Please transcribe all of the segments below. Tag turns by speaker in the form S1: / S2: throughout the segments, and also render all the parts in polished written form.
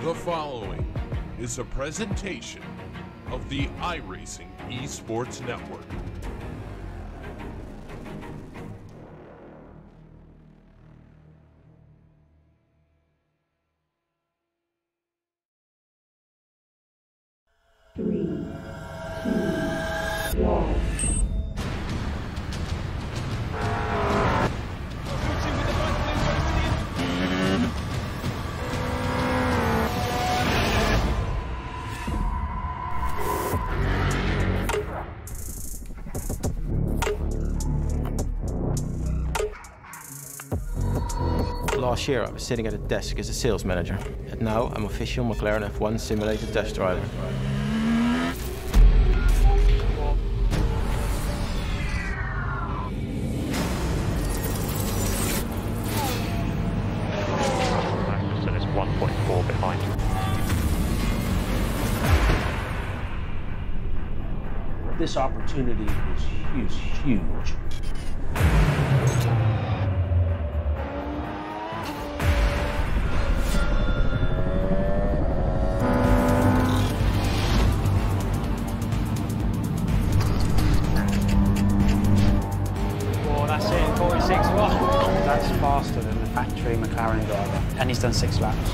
S1: The following is a presentation of the iRacing Esports Network.
S2: Three, two, one.
S3: Last year I was sitting at a desk as a sales manager, and now I'm official McLaren F1 simulator test driver.
S4: So there's 1.4 behind.
S5: This opportunity is huge.
S6: That's it, 46 what? That's faster than the factory McLaren driver, and he's done 6 laps.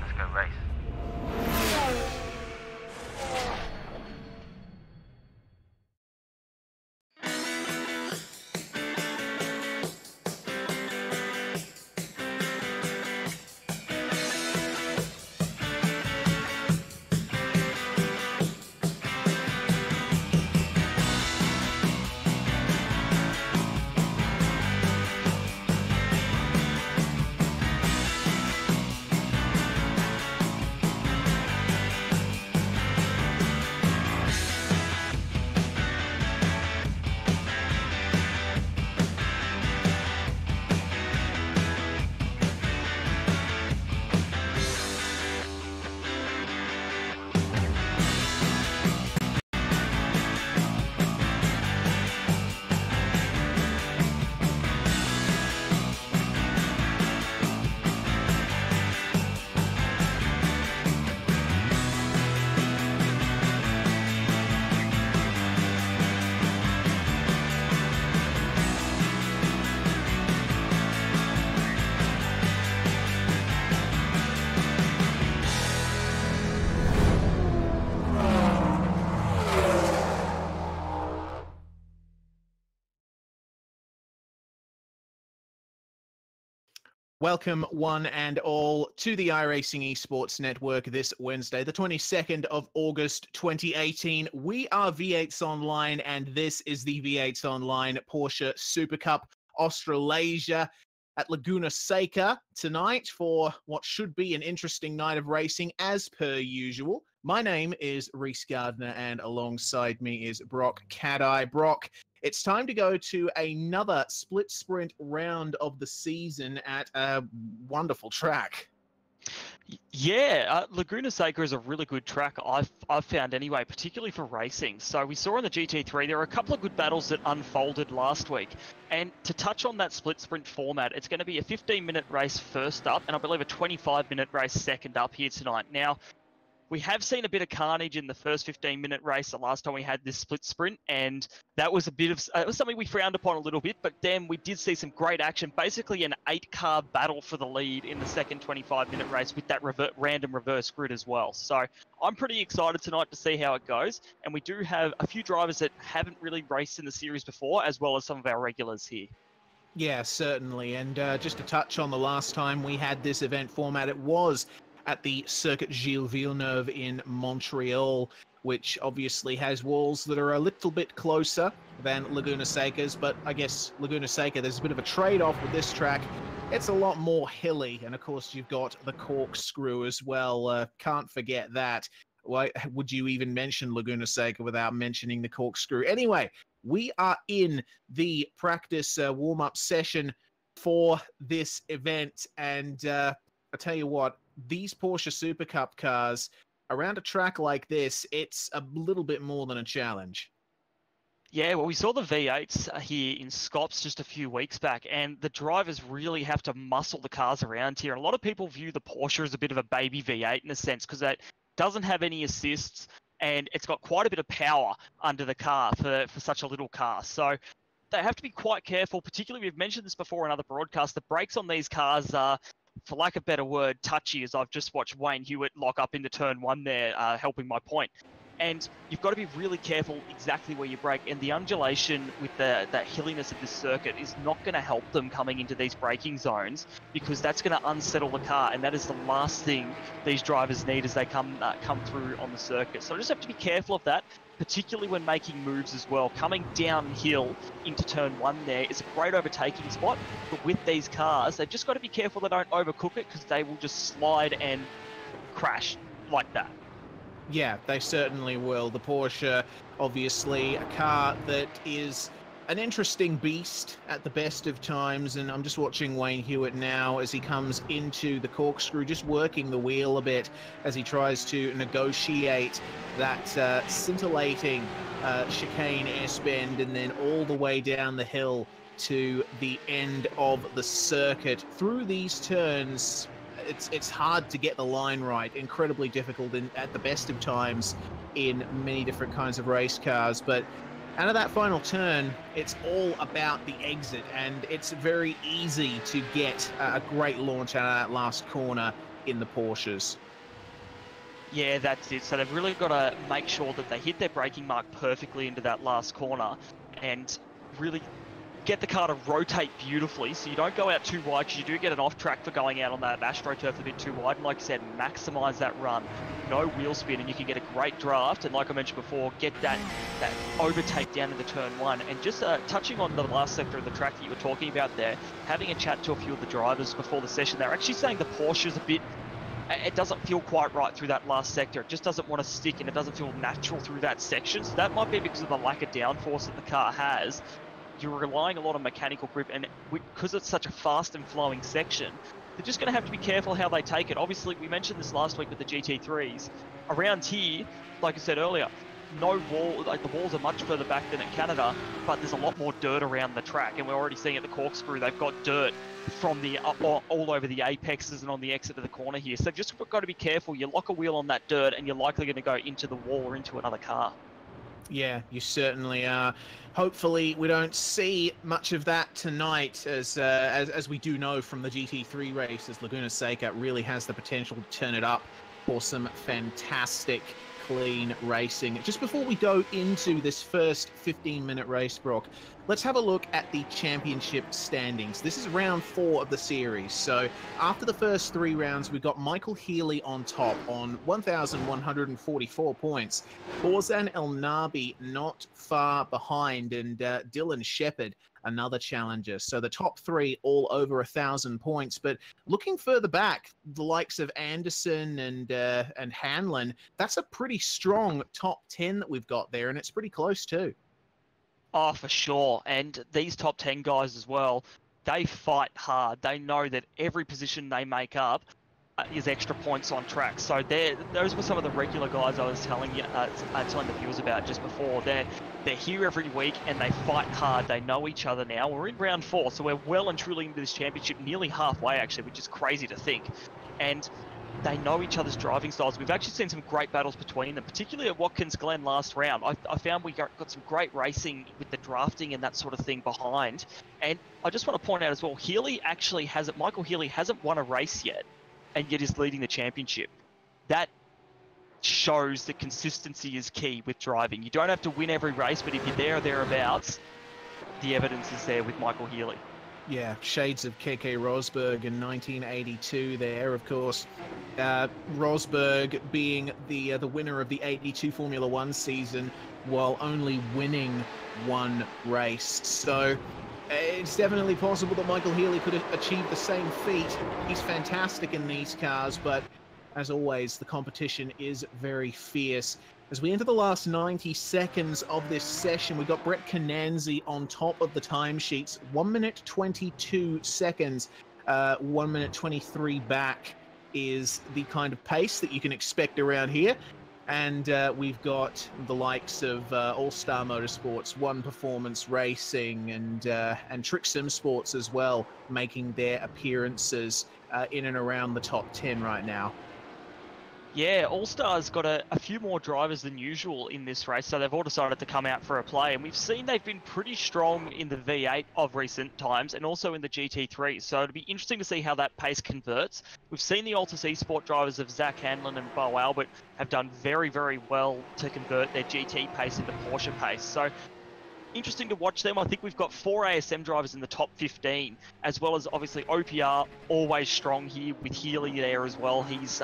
S4: Let's go race.
S7: Welcome, one and all, to the iRacing Esports Network this Wednesday, the 22nd of August, 2018. We are V8s Online, and this is the V8s Online Porsche Supercup Australasia at Laguna Seca tonight for what should be an interesting night of racing, as per usual. My name is Reese Gardner, and alongside me is Brock Cat-Eye. Brock, it's time to go to another split sprint round of the season at a wonderful track.
S8: Yeah, Laguna Seca is a really good track, I've found anyway, particularly for racing. So we saw on the GT3 there were a couple of good battles that unfolded last week. And to touch on that split sprint format, it's going to be a 15-minute race first up, and I believe a 25-minute race second up here tonight. Now, we have seen a bit of carnage in the first 15-minute race the last time we had this split sprint, and that was a bit of it was something we frowned upon a little bit, but then we did see some great action, basically an 8-car battle for the lead in the second 25-minute race with that random reverse grid as well. So I'm pretty excited tonight to see how it goes, and we do have a few drivers that haven't really raced in the series before, as well as some of our regulars here.
S7: Yeah, certainly, and just to touch on the last time we had this event format, it was at the Circuit Gilles Villeneuve in Montreal, which obviously has walls that are a little bit closer than Laguna Seca's, but I guess Laguna Seca, there's a bit of a trade-off with this track. It's a lot more hilly, and of course you've got the corkscrew as well. Can't forget that. Why would you even mention Laguna Seca without mentioning the corkscrew? Anyway, we are in the practice warm-up session for this event. And I tell you what, these Porsche Super Cup cars around a track like this, it's a little bit more than a challenge.
S8: Yeah, well, we saw the V8s here in Scops just a few weeks back, and the drivers really have to muscle the cars around here. A lot of people view the Porsche as a bit of a baby V8 in a sense, because it doesn't have any assists, and it's got quite a bit of power under the car for such a little car. So they have to be quite careful, particularly, we've mentioned this before in other broadcasts, the brakes on these cars are, for lack of a better word, touchy, as I've just watched Wayne Hewitt lock up into turn 1 there, helping my point. And you've got to be really careful exactly where you brake, and the undulation with that hilliness of this circuit is not going to help them coming into these braking zones, because that's going to unsettle the car, and that is the last thing these drivers need as they come through on the circuit. So I just have to be careful of that, particularly when making moves as well. Coming downhill into turn 1 there is a great overtaking spot, but with these cars, they've just got to be careful they don't overcook it, because they will just slide and crash like that.
S7: Yeah, they certainly will. The Porsche, obviously, a car that is an interesting beast at the best of times, and I'm just watching Wayne Hewitt now as he comes into the corkscrew, just working the wheel a bit as he tries to negotiate that scintillating chicane S-bend, and then all the way down the hill to the end of the circuit. Through these turns, it's hard to get the line right, incredibly difficult at the best of times in many different kinds of race cars. But out of that final turn, it's all about the exit, and it's very easy to get a great launch out of that last corner in the Porsches.
S8: Yeah, that's it. So they've really got to make sure that they hit their braking mark perfectly into that last corner and really get the car to rotate beautifully, so you don't go out too wide, because you do get an off track for going out on that AstroTurf a bit too wide. And like I said, maximize that run, no wheel spin, and you can get a great draft. And like I mentioned before, get that overtake down into turn 1. And just touching on the last sector of the track that you were talking about there, having a chat to a few of the drivers before the session, they're actually saying the Porsche's a bit, it doesn't feel quite right through that last sector. It just doesn't want to stick, and it doesn't feel natural through that section. So that might be because of the lack of downforce that the car has. You're relying a lot on mechanical grip, and because it's such a fast and flowing section, they're just going to have to be careful how they take it. Obviously, we mentioned this last week with the GT3s. Around here, like I said earlier, no wall, like the walls are much further back than in Canada, but there's a lot more dirt around the track, and we're already seeing at the corkscrew, they've got dirt from the all over the apexes and on the exit of the corner here. So they've just got to be careful. You lock a wheel on that dirt, and you're likely going to go into the wall or into another car.
S7: Yeah, you certainly are. Hopefully, we don't see much of that tonight, as we do know from the GT3 races. Laguna Seca really has the potential to turn it up for some fantastic, clean racing. Just before we go into this first 15-minute race, Brock, let's have a look at the championship standings. This is round 4 of the series. So after the first 3 rounds, we've got Michael Healy on top on 1,144 points. Borzan El Nabi not far behind, and Dylan Shepherd, another challenger. So the top 3 all over 1,000 points. But looking further back, the likes of Anderson and Hanlon, that's a pretty strong top 10 that we've got there, and it's pretty close too.
S8: Oh, for sure. And these top 10 guys as well, they fight hard. They know that every position they make up is extra points on track. So those were some of the regular guys I was telling the viewers about just before. They're here every week, and they fight hard. They know each other now. We're in round 4, so we're well and truly into this championship, nearly halfway actually, which is crazy to think. And they know each other's driving styles. We've actually seen some great battles between them, particularly at Watkins Glen last round. I found we got some great racing with the drafting and that sort of thing behind. And I just want to point out as well, Michael Healy hasn't won a race yet, and yet is leading the championship. That shows that consistency is key with driving. You don't have to win every race, but if you're there or thereabouts, the evidence is there with Michael Healy.
S7: Yeah, shades of Keke Rosberg in 1982 there, of course. Rosberg being the winner of the 82 Formula One season while only winning 1 race. So it's definitely possible that Michael Healy could achieve the same feat. He's fantastic in these cars, but as always, the competition is very fierce. As we enter the last 90 seconds of this session, we've got Brett Cananzi on top of the timesheets. 1 minute 22 seconds, 1 minute 23 back is the kind of pace that you can expect around here. And we've got the likes of All Star Motorsports, One Performance Racing, and Trick Sim Sports as well, making their appearances in and around the top 10 right now.
S8: Yeah, All-Star's got a few more drivers than usual in this race, so they've all decided to come out for a play, and we've seen they've been pretty strong in the V8 of recent times, and also in the GT3, so it'll be interesting to see how that pace converts. We've seen the Altus Esport drivers of Zach Hanlon and Bo Albert have done very, very well to convert their GT pace into Porsche pace, so interesting to watch them. I think we've got 4 ASM drivers in the top 15, as well as obviously OPR, always strong here with Healy there as well. He's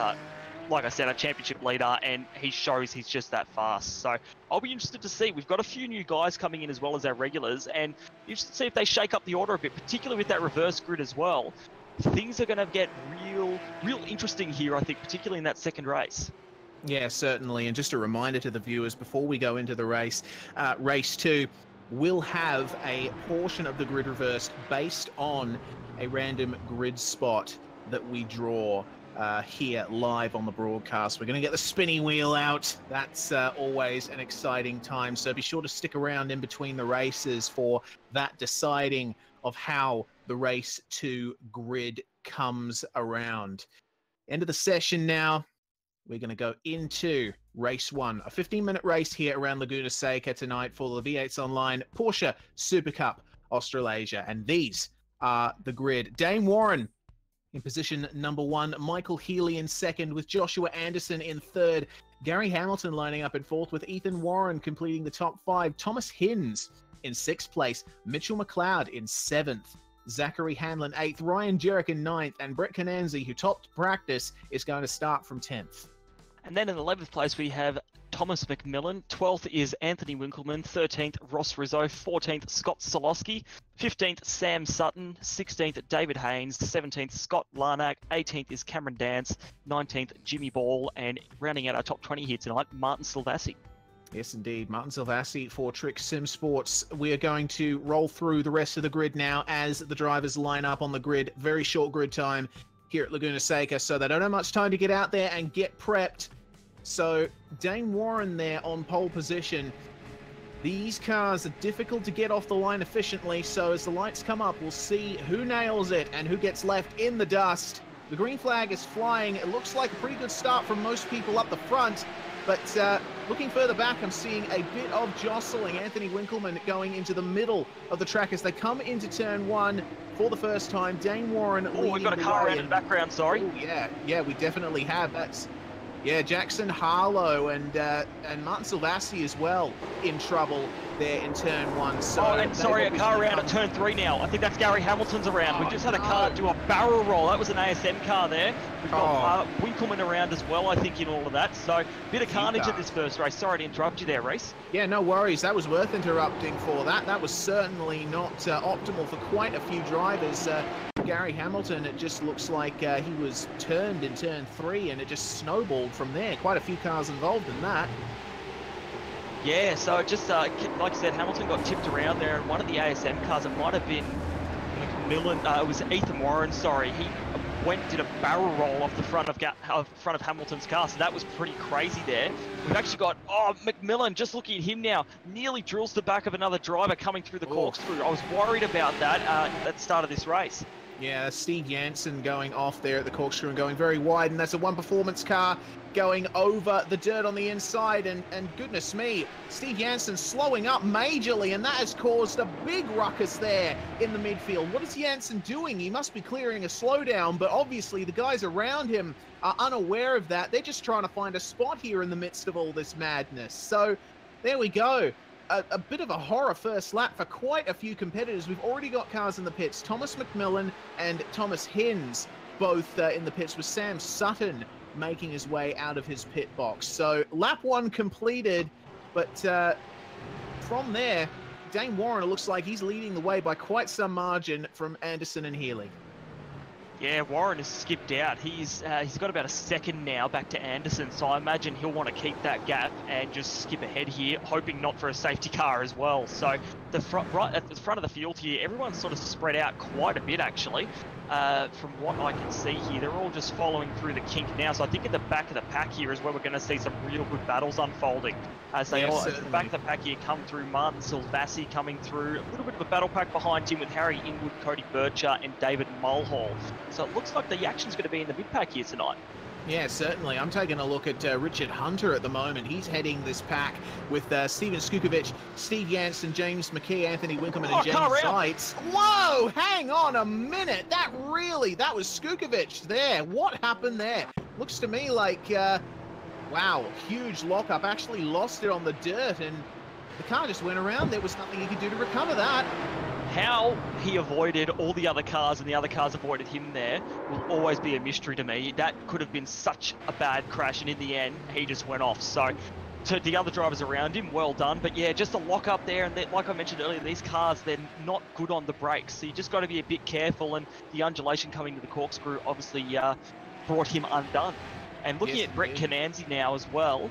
S8: like I said, a championship leader, and he shows he's just that fast. So I'll be interested to see. We've got a few new guys coming in as well as our regulars, and interested to see if they shake up the order a bit, particularly with that reverse grid as well. Things are going to get real interesting here, I think, particularly in that second race.
S7: Yeah, certainly. And just a reminder to the viewers before we go into the race, race 2 will have a portion of the grid reversed based on a random grid spot that we draw here live on the broadcast. We're going to get the spinny wheel out. That's always an exciting time. So be sure to stick around in between the races for that deciding of how the race 2 grid comes around. End of the session now. We're going to go into race 1, a 15-minute race here around Laguna Seca tonight for the V8s Online Porsche Supercup Australasia. And these are the grid. Dane Warren in position number 1, Michael Healy in second with Joshua Anderson in third, Gary Hamilton lining up in fourth with Ethan Warren completing the top 5, Thomas Hinz in 6th place, Mitchell McLeod in 7th, Zachary Hanlon 8th, Ryan Jerick in 9th, and Brett Cananzi, who topped practice, is going to start from 10th.
S8: And then in 11th place, we have Thomas McMillan. 12th is Anthony Winkleman. 13th, Ross Rizzo. 14th, Scott Solosky. 15th, Sam Sutton. 16th, David Haynes. 17th, Scott Larnack. 18th is Cameron Dance. 19th, Jimmy Ball. And rounding out our top 20 here tonight, Martin Silvassi.
S7: Yes, indeed. Martin Silvassi for Trick Sim Sports. We are going to roll through the rest of the grid now as the drivers line up on the grid. Very short grid time here at Laguna Seca, so they don't have much time to get out there and get prepped. So Dane Warren there on pole position. These cars are difficult to get off the line efficiently, so as the lights come up, we'll see who nails it and who gets left in the dust. The green flag is flying. It looks like a pretty good start from most people up the front, but looking further back, I'm seeing a bit of jostling. Anthony Winkleman going into the middle of the track as they come into turn 1 for the first time. Dane Warren leading the way.
S8: Oh, we've got a car around in the background, sorry.
S7: Oh, yeah, we definitely have. That's, yeah, Jackson Harlow and Martin Silvassi as well in trouble there in turn 1. So
S8: and sorry, a car around at turn 3 now. I think that's Gary Hamilton's around. We've just had a car do a barrel roll. That was an ASM car there. We've got Winkleman around as well, I think, in all of that. So bit of carnage in this first race. Sorry to interrupt you there, Reese.
S7: Yeah, no worries. That was worth interrupting for that. That was certainly not optimal for quite a few drivers. Gary Hamilton, it just looks like he was turned in turn 3 and it just snowballed from there. Quite a few cars involved in that.
S8: Yeah, so just like I said, Hamilton got tipped around there, and one of the ASM cars, it might have been McMillan, it was Ethan Warren, sorry, he did a barrel roll off the front of Hamilton's car, so that was pretty crazy there. We've actually got, McMillan, just looking at him now, nearly drills the back of another driver coming through the corkscrew. I was worried about that at the start of this race.
S7: Yeah, Steve Jansen going off there at the corkscrew and going very wide, and that's a One Performance car going over the dirt on the inside, and goodness me, Steve Jansen slowing up majorly, and that has caused a big ruckus there in the midfield. What is Jansen doing? He must be clearing a slowdown, but obviously the guys around him are unaware of that. They're just trying to find a spot here in the midst of all this madness. So there we go. A bit of a horror first lap for quite a few competitors. We've already got cars in the pits. Thomas McMillan and Thomas Hinz both in the pits, with Sam Sutton making his way out of his pit box. So lap 1 completed, but from there, Dane Warren, it looks like he's leading the way by quite some margin from Anderson and Healy.
S8: Yeah, Warren has skipped out. He's got about a second now back to Anderson, so I imagine he'll want to keep that gap and just skip ahead here, hoping not for a safety car as well. So right at the front of the field here, everyone's sort of spread out quite a bit actually. From what I can see here, they're all just following through the kink now. So I think at the back of the pack here is where we're going to see some real good battles unfolding. As they all, at the back of the pack here come through, Martin Silvassi coming through, a little bit of a battle pack behind him with Harry Inwood, Cody Bircher and David Mulhall. So it looks like the action's going to be in the mid-pack here tonight.
S7: Yeah, certainly. I'm taking a look at Richard Hunter at the moment. He's heading this pack with Steven Skukovic, Steve Jansen, James McKee, Anthony Winkelman, and James Seitz. Whoa, hang on a minute. That was Skukovic there. What happened there? Looks to me like, wow, huge lockup. Actually lost it on the dirt, and the car just went around. There was nothing he could do to recover that.
S8: How he avoided all the other cars and the other cars avoided him there will always be a mystery to me. That could have been such a bad crash, and in the end, he just went off. So to the other drivers around him, well done. But yeah, just a lock up there, and like I mentioned earlier, these cars, they're not good on the brakes, so you just got to be a bit careful, and the undulation coming to the corkscrew obviously brought him undone. And looking at Brett Cananzi now as well,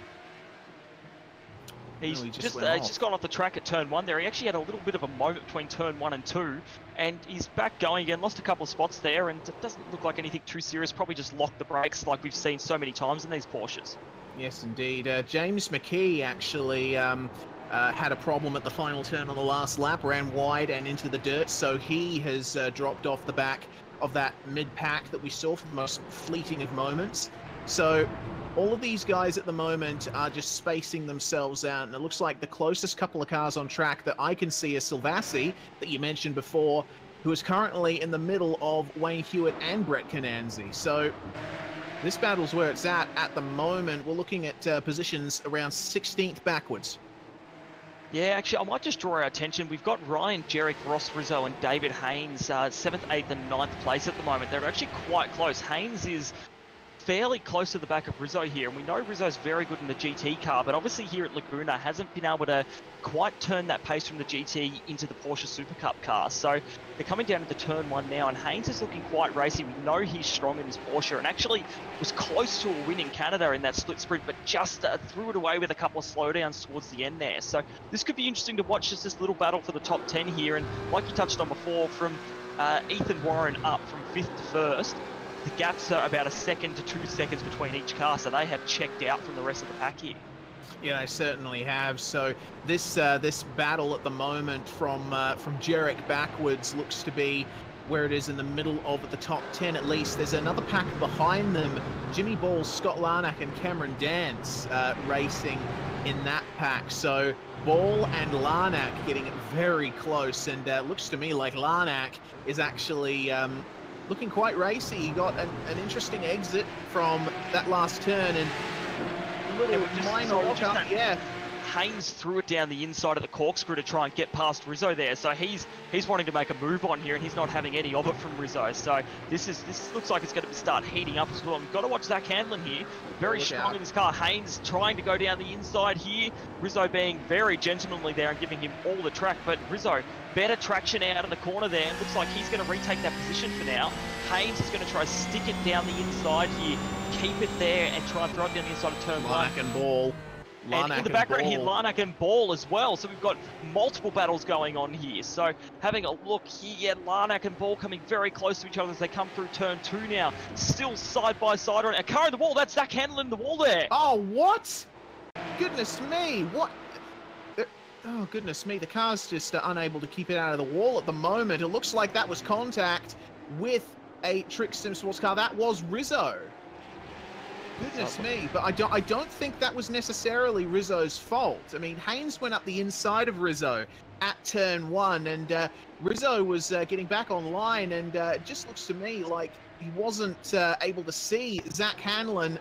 S8: he's just gone off the track at turn 1 there. He actually had a little bit of a moment between turn 1 and 2, and he's back going again. Lost a couple of spots there, and it doesn't look like anything too serious. Probably just locked the brakes like we've seen so many times in these Porsches.
S7: Yes, indeed. James McKee actually had a problem at the final turn on the last lap, ran wide and into the dirt, so he has dropped off the back of that mid-pack that we saw for the most fleeting of moments. So all of these guys at the moment are just spacing themselves out, and it looks like the closest couple of cars on track that I can see is Silvassi, that you mentioned before, who is currently in the middle of Wayne Hewitt and Brett Cananzi. So this battle's where it's at the moment. We're looking at positions around 16th backwards.
S8: Yeah, actually, I might just draw our attention. We've got Ryan, Jarek, Ross Rizzo and David Haynes, 7th, 8th and 9th place at the moment. They're actually quite close. Haynes is fairly close to the back of Rizzo here, and we know Rizzo's very good in the GT car, but obviously here at Laguna hasn't been able to quite turn that pace from the GT into the Porsche Supercup car. So they're coming down into turn 1 now, and Haynes is looking quite racy. We know he's strong in his Porsche, and actually was close to a win in Canada in that split sprint, but just threw it away with a couple of slowdowns towards the end there. So this could be interesting to watch, just this little battle for the top 10 here, and like you touched on before, from Ethan Warren up from 5th to 1st, the gaps are about 1 second to 2 seconds between each car, so they have checked out from the rest of the pack here.
S7: Yeah, they certainly have. So this this battle at the moment from Jarek backwards looks to be where it is in the middle of the top 10 at least. There's another pack behind them. Jimmy Ball, Scott Larnack and Cameron Dance racing in that pack. So Ball and Larnack getting very close, and looks to me like Larnack is actually looking quite racy. He got an interesting exit from that last turn, and a little minor jump. Yeah,
S8: Haynes threw it down the inside of the corkscrew to try and get past Rizzo there. So he's wanting to make a move on here, and he's not having any of it from Rizzo. So this looks like it's going to start heating up as well. We've got to watch Zach Hanlon here. Very strong in his car. Haynes trying to go down the inside here. Rizzo being very gentlemanly there and giving him all the track. But Rizzo, better traction out of the corner there. And looks like he's going to retake that position for now. Haynes is going to try to stick it down the inside here. Keep it there and try and throw it down the inside of turn 1.
S7: Larnack and Ball.
S8: And in the background here, Larnack and Ball as well. So we've got multiple battles going on here. So having a look here, Larnack and Ball coming very close to each other as they come through turn 2 now. Still side by side on a car in the wall. That's Zach Hanlon in the wall there.
S7: Oh, what? Goodness me. What? Oh, goodness me. The car's just unable to keep it out of the wall at the moment. It looks like that was contact with a Trick Sim Sports car. That was Rizzo. Goodness me, but I don't think that was necessarily Rizzo's fault. I mean, Haynes went up the inside of Rizzo at turn 1, and Rizzo was getting back online, and it just looks to me like he wasn't able to see Zach Hanlon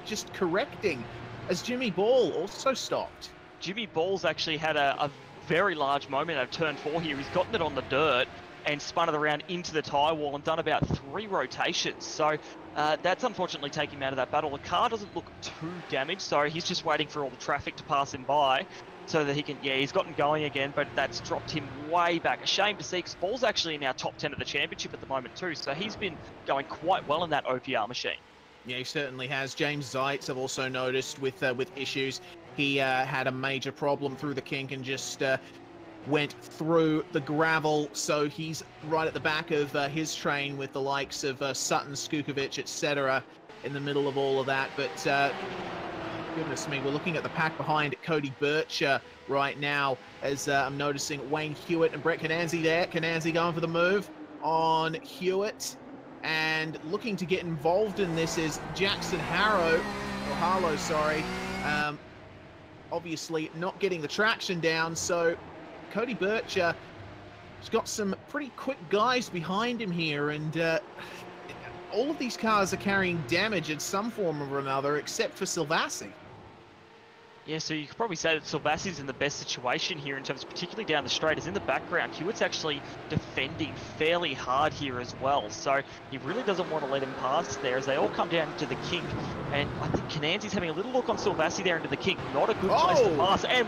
S7: just correcting as Jimmy Ball also stopped.
S8: Jimmy Ball's actually had a very large moment at turn 4 here. He's gotten it on the dirt and spun it around into the tyre wall and done about 3 rotations. So that's unfortunately taking him out of that battle. The car doesn't look too damaged, so he's just waiting for all the traffic to pass him by so that he can, yeah, he's gotten going again, but that's dropped him way back. A shame to see, because Ball's actually in our top 10 of the championship at the moment too, so he's been going quite well in that OPR machine.
S7: Yeah, he certainly has. James Zeitz, I've also noticed with issues. He had a major problem through the kink and just went through the gravel, so he's right at the back of his train with the likes of Sutton, Skukovic, etc. in the middle of all of that. But goodness me, we're looking at the pack behind Cody Birch right now, as I'm noticing Wayne Hewitt and Brett Cananzi there. Cananzi going for the move on Hewitt, and looking to get involved in this is Jackson Harlow, sorry. Obviously not getting the traction down, so Cody Birch has got some pretty quick guys behind him here, and all of these cars are carrying damage in some form or another, except for Silvassi.
S8: Yeah, so you could probably say that Silvassi's in the best situation here in terms of particularly down the straight. Is in the background. Hewitt's actually defending fairly hard here as well, so he really doesn't want to let him pass there as they all come down into the kink. And I think Cananzi's having a little look on Silvassi there into the kink. Not a good place to pass. And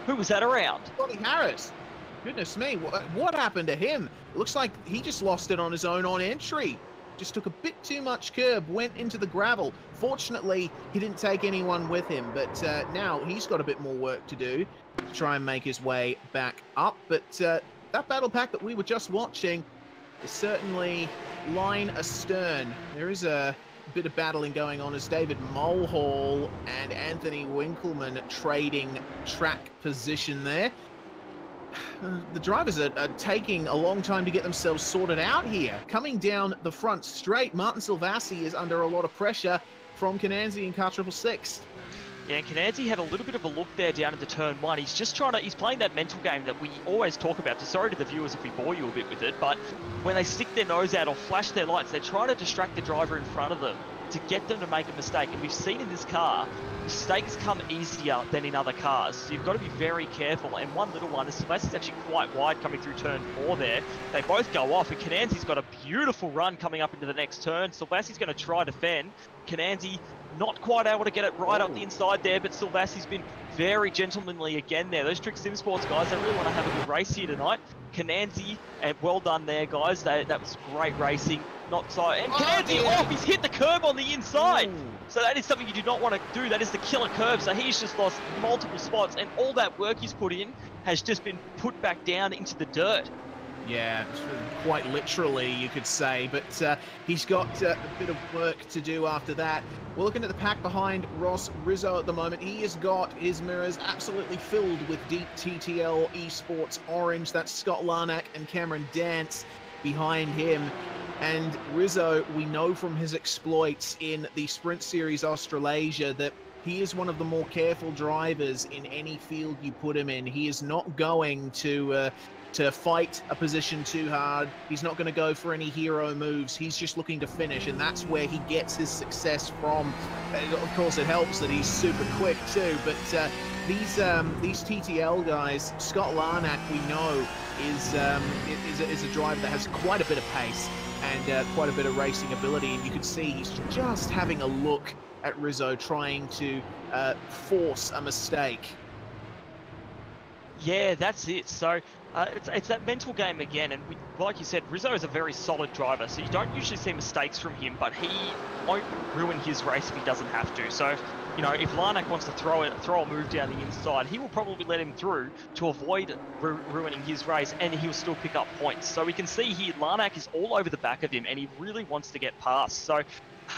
S8: who was that around?
S7: Scotty Harris. Goodness me, what happened to him? It looks like he just lost it on his own on entry. Just took a bit too much curb, went into the gravel. Fortunately, he didn't take anyone with him, but now he's got a bit more work to do to try and make his way back up. But that battle pack that we were just watching is certainly line astern. There is a bit of battling going on as David Mulhall and Anthony Winkleman trading track position there. The drivers are taking a long time to get themselves sorted out here. Coming down the front straight, Martin Silvassi is under a lot of pressure from Cananzi in car 666.
S8: Yeah, and Cananzi had a little bit of a look there down into turn one. He's just he's playing that mental game that we always talk about. So sorry to the viewers if we bore you a bit with it, but when they stick their nose out or flash their lights, they're trying to distract the driver in front of them to get them to make a mistake. And we've seen in this car, mistakes come easier than in other cars. So you've got to be very careful. And one little one, Silvassi's actually quite wide coming through turn 4 there. They both go off, and Cananzi's got a beautiful run coming up into the next turn. Silvassi's going to try to defend. Cananzi not quite able to get it right up the inside there, but Silvassi's been very gentlemanly again there. Those Trick Sim Sports guys, they really want to have a good race here tonight. Cananzi, and well done there, guys. That was great racing. Not so, and Cananzi off. He's hit the curb on the inside. So that is something you do not want to do. That is the killer curb. So he's just lost multiple spots, and all that work he's put in has just been put back down into the dirt.
S7: Yeah, quite literally, you could say, but he's got a bit of work to do after that. We're looking at the pack behind Ross Rizzo at the moment. He has got his mirrors absolutely filled with deep TTL Esports orange. That's Scott Larnack and Cameron Dance behind him. And Rizzo, we know from his exploits in the Sprint Series Australasia that he is one of the more careful drivers in any field you put him in. He is not going to fight a position too hard. He's not going to go for any hero moves. He's just looking to finish, and that's where he gets his success from. Of course, it helps that he's super quick too, but these TTL guys, Scott Larnack, we know, is a driver that has quite a bit of pace and quite a bit of racing ability, and you can see he's just having a look at Rizzo, trying to force a mistake.
S8: Yeah, that's it. So it's that mental game again, and like you said, Rizzo is a very solid driver, so you don't usually see mistakes from him, but he won't ruin his race if he doesn't have to. So, you know, if Larnack wants to throw a move down the inside, he will probably let him through to avoid ruining his race, and he'll still pick up points. So we can see here, Larnack is all over the back of him, and he really wants to get past. So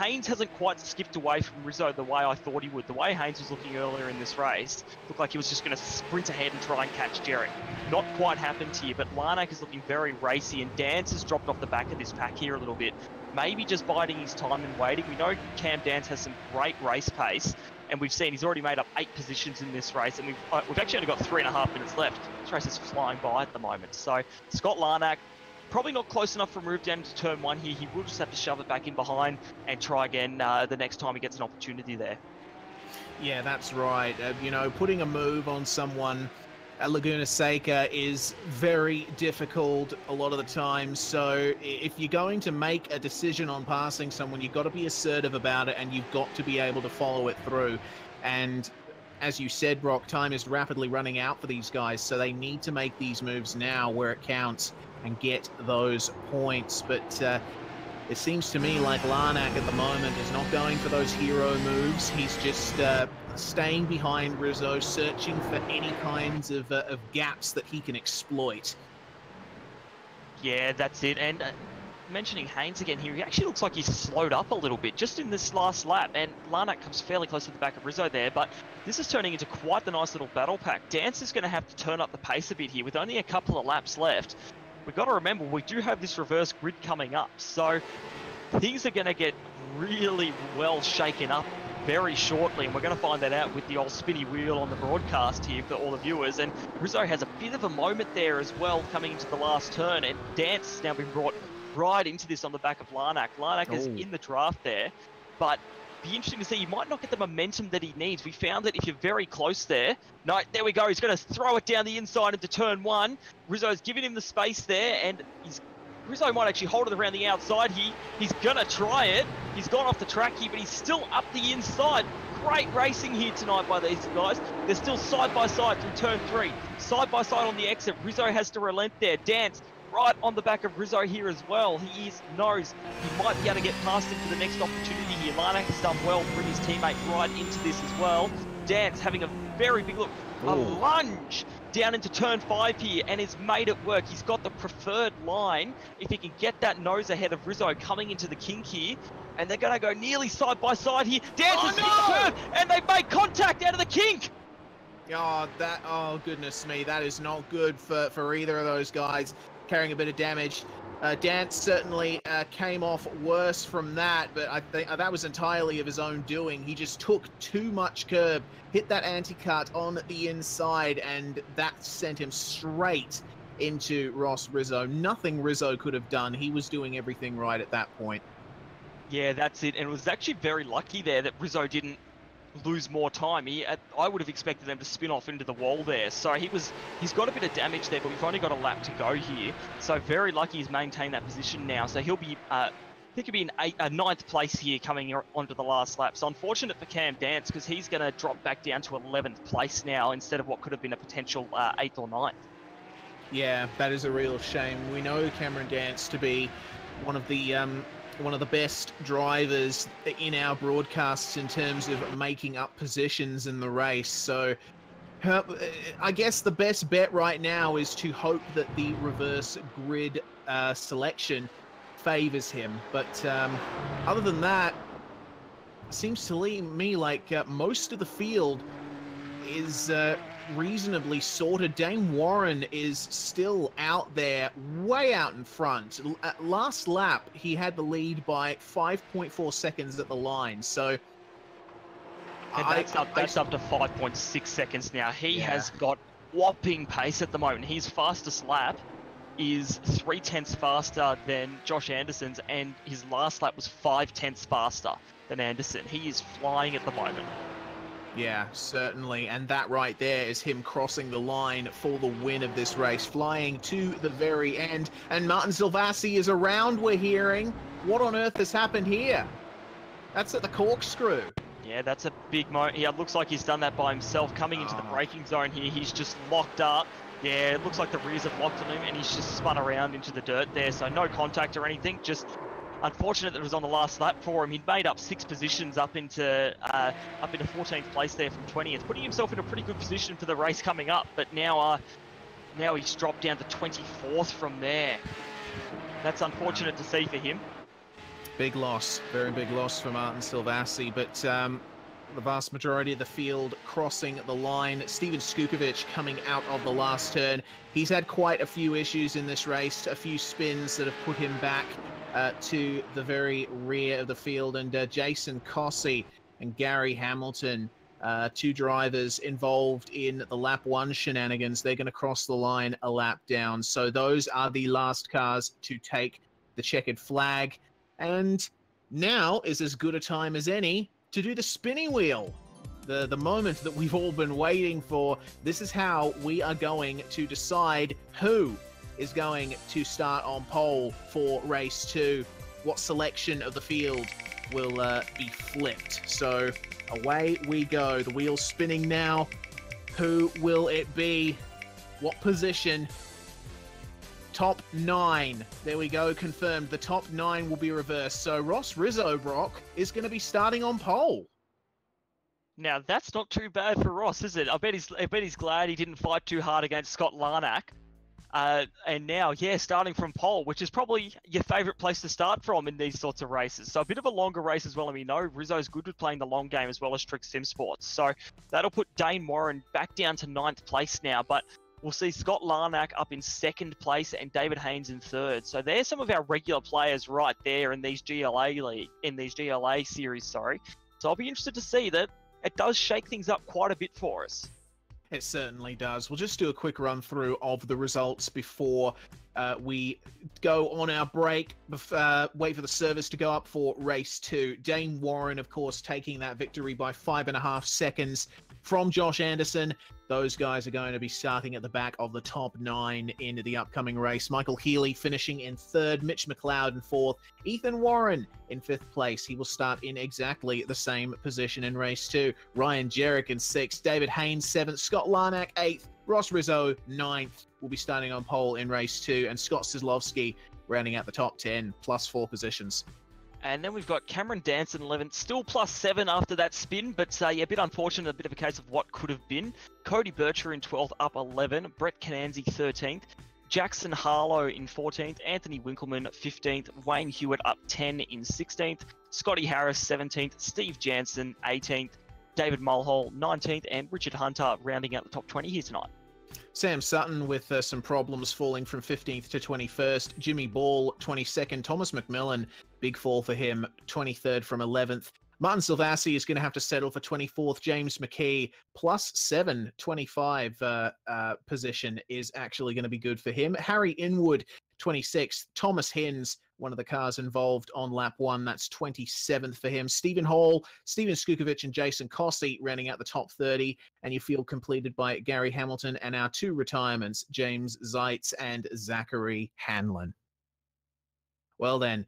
S8: Haynes hasn't quite skipped away from Rizzo the way I thought he would. The way Haynes was looking earlier in this race looked like he was just going to sprint ahead and try and catch Jerry. Not quite happened here, but Larnack is looking very racy, and Dance has dropped off the back of this pack here a little bit. Maybe just biding his time and waiting. We know Cam Dance has some great race pace, and we've seen he's already made up 8 positions in this race, and we've actually only got 3.5 minutes left. This race is flying by at the moment. So Scott Larnack, probably not close enough for a move down to turn 1 here. He will just have to shove it back in behind and try again the next time he gets an opportunity there.
S7: Yeah, that's right. You know, putting a move on someone at Laguna Seca is very difficult a lot of the time. So if you're going to make a decision on passing someone, you've got to be assertive about it, and you've got to be able to follow it through. And as you said, Brock, time is rapidly running out for these guys, so they need to make these moves now where it counts and get those points. But it seems to me like Larnack at the moment is not going for those hero moves. He's just staying behind Rizzo, searching for any kinds of gaps that he can exploit.
S8: Yeah, that's it. And mentioning Haynes again here, he actually looks like he's slowed up a little bit just in this last lap, and Larnack comes fairly close to the back of Rizzo there, but this is turning into quite the nice little battle pack. Dance is going to have to turn up the pace a bit here with only a couple of laps left. We've got to remember, we do have this reverse grid coming up, so things are going to get really well shaken up very shortly, and we're going to find that out with the old spinny wheel on the broadcast here for all the viewers. And Rizzo has a bit of a moment there as well coming into the last turn, and Dance has now been brought right into this on the back of Larnack. Larnack is in the draft there, but be interesting to see. He might not get the momentum that he needs. We found that if you're very close there, no, there we go. He's going to throw it down the inside into turn one. Rizzo's giving him the space there, and Rizzo might actually hold it around the outside. He's going to try it. He's gone off the track here, but he's still up the inside. Great racing here tonight by these guys. They're still side by side through turn three. Side by side on the exit. Rizzo has to relent there. Dance right on the back of Rizzo here as well. He knows he might be able to get past him for the next opportunity here. Larnack has done well to bring his teammate right into this as well. Dance having a very big look. A lunge down into turn 5 here, and has made it work. He's got the preferred line if he can get that nose ahead of Rizzo coming into the kink here. And they're going to go nearly side by side here. Dance has hit the curve, and they've made contact out of the kink.
S7: Oh, goodness me. That is not good for either of those guys, carrying a bit of damage. Dance certainly came off worse from that, but I think that was entirely of his own doing. He just took too much curb, hit that anti-cut on the inside, and that sent him straight into Ross Rizzo. Nothing Rizzo could have done. He was doing everything right at that point.
S8: Yeah, that's it. And it was actually very lucky there that Rizzo didn't lose more time. I would have expected them to spin off into the wall there. So he's got a bit of damage there, but we've only got a lap to go here. So very lucky he's maintained that position now. So he'll be, I think he'll be in ninth place here coming onto the last lap. So unfortunate for Cam Dance, because he's going to drop back down to 11th place now instead of what could have been a potential 8th or 9th.
S7: Yeah, that is a real shame. We know Cameron Dance to be one of the best drivers in our broadcasts in terms of making up positions in the race. So I guess the best bet right now is to hope that the reverse grid selection favors him. But other than that, it seems to me like most of the field is reasonably sorted. Dame Warren is still out there, way out in front. At last lap, he had the lead by 5.4 seconds at the line. So
S8: that's up to 5.6 seconds now. He has got whopping pace at the moment. His fastest lap is 0.3 faster than Josh Anderson's, and his last lap was 0.5 faster than Anderson. He is flying at the moment.
S7: Yeah, certainly. And that right there is him crossing the line for the win of this race, flying to the very end. And Martin Silvassi is around, we're hearing. What on earth has happened here? That's at the corkscrew.
S8: Yeah, that's a big moment. Yeah, it looks like he's done that by himself. Coming into the braking zone here, he's just locked up. Yeah, it looks like the rears have locked on him, and he's just spun around into the dirt there. So no contact or anything, just unfortunate that it was on the last lap for him. He'd made up 6 positions up into 14th place there from 20th, putting himself in a pretty good position for the race coming up. But now he's dropped down to 24th from there. That's unfortunate to see for him.
S7: Big loss, very big loss for Martin Silvassi, but the vast majority of the field crossing the line. Steven Skukovic coming out of the last turn. He's had quite a few issues in this race, a few spins that have put him back to the very rear of the field. And Jason Cossey and Gary Hamilton, 2 drivers involved in the lap 1 shenanigans. They're going to cross the line a lap down. So those are the last cars to take the checkered flag. And now is as good a time as any to do the spinning wheel. The moment that we've all been waiting for. This is how we are going to decide who is going to start on pole for race 2. What selection of the field will be flipped. So away we go. The wheel's spinning now. Who will it be? What position? Top 9. There we go, confirmed. The top 9 will be reversed. So Ross Rizzo, Brock, is going to be starting on pole.
S8: Now, that's not too bad for Ross, is it? I bet he's glad he didn't fight too hard against Scott Larnack. And now, yeah, starting from pole, which is probably your favourite place to start from in these sorts of races. So a bit of a longer race as well. And we know Rizzo's good with playing the long game as well as Trick Sim Sports. So that'll put Dane Warren back down to 9th place now. But we'll see Scott Larnack up in 2nd place and David Haynes in 3rd. So there's some of our regular players right there in these GLA series. So I'll be interested to see that it does shake things up quite a bit for us.
S7: It certainly does. We'll just do a quick run through of the results before we go on our break, wait for the service to go up for race 2. Dane Warren, of course, taking that victory by 5.5 seconds from Josh Anderson. Those guys are going to be starting at the back of the top 9 in the upcoming race. Michael Healy finishing in 3rd, Mitch McLeod in 4th, Ethan Warren in 5th place. He will start in exactly the same position in race 2. Ryan Jerrick in 6th, David Haynes 7th, Scott Larnack 8th, Ross Rizzo 9th will be starting on pole in race 2, and Scott Sislovsky rounding out the top 10, +4 positions.
S8: And then we've got Cameron Danson 11th, still +7 after that spin, but yeah, a bit unfortunate, a bit of a case of what could have been. Cody Bircher in 12th, up 11. Brett Cananzi 13th. Jackson Harlow in 14th. Anthony Winkleman 15th. Wayne Hewitt up 10 in 16th. Scotty Harris 17th. Steve Jansen 18th. David Mulhall 19th. And Richard Hunter rounding out the top 20 here tonight.
S7: Sam Sutton with some problems falling from 15th to 21st. Jimmy Ball, 22nd. Thomas McMillan, big fall for him, 23rd from 11th. Martin Silvassi is going to have to settle for 24th. James McKee, +7, 25 position is actually going to be good for him. Harry Inwood, 26th. Thomas Hins, one of the cars involved on lap 1, that's 27th for him. Stephen Hall, Steven Skukovic, and Jason Cossey rounding out the top 30. And your field completed by Gary Hamilton and our 2 retirements, James Zeitz and Zachary Hanlon. Well then,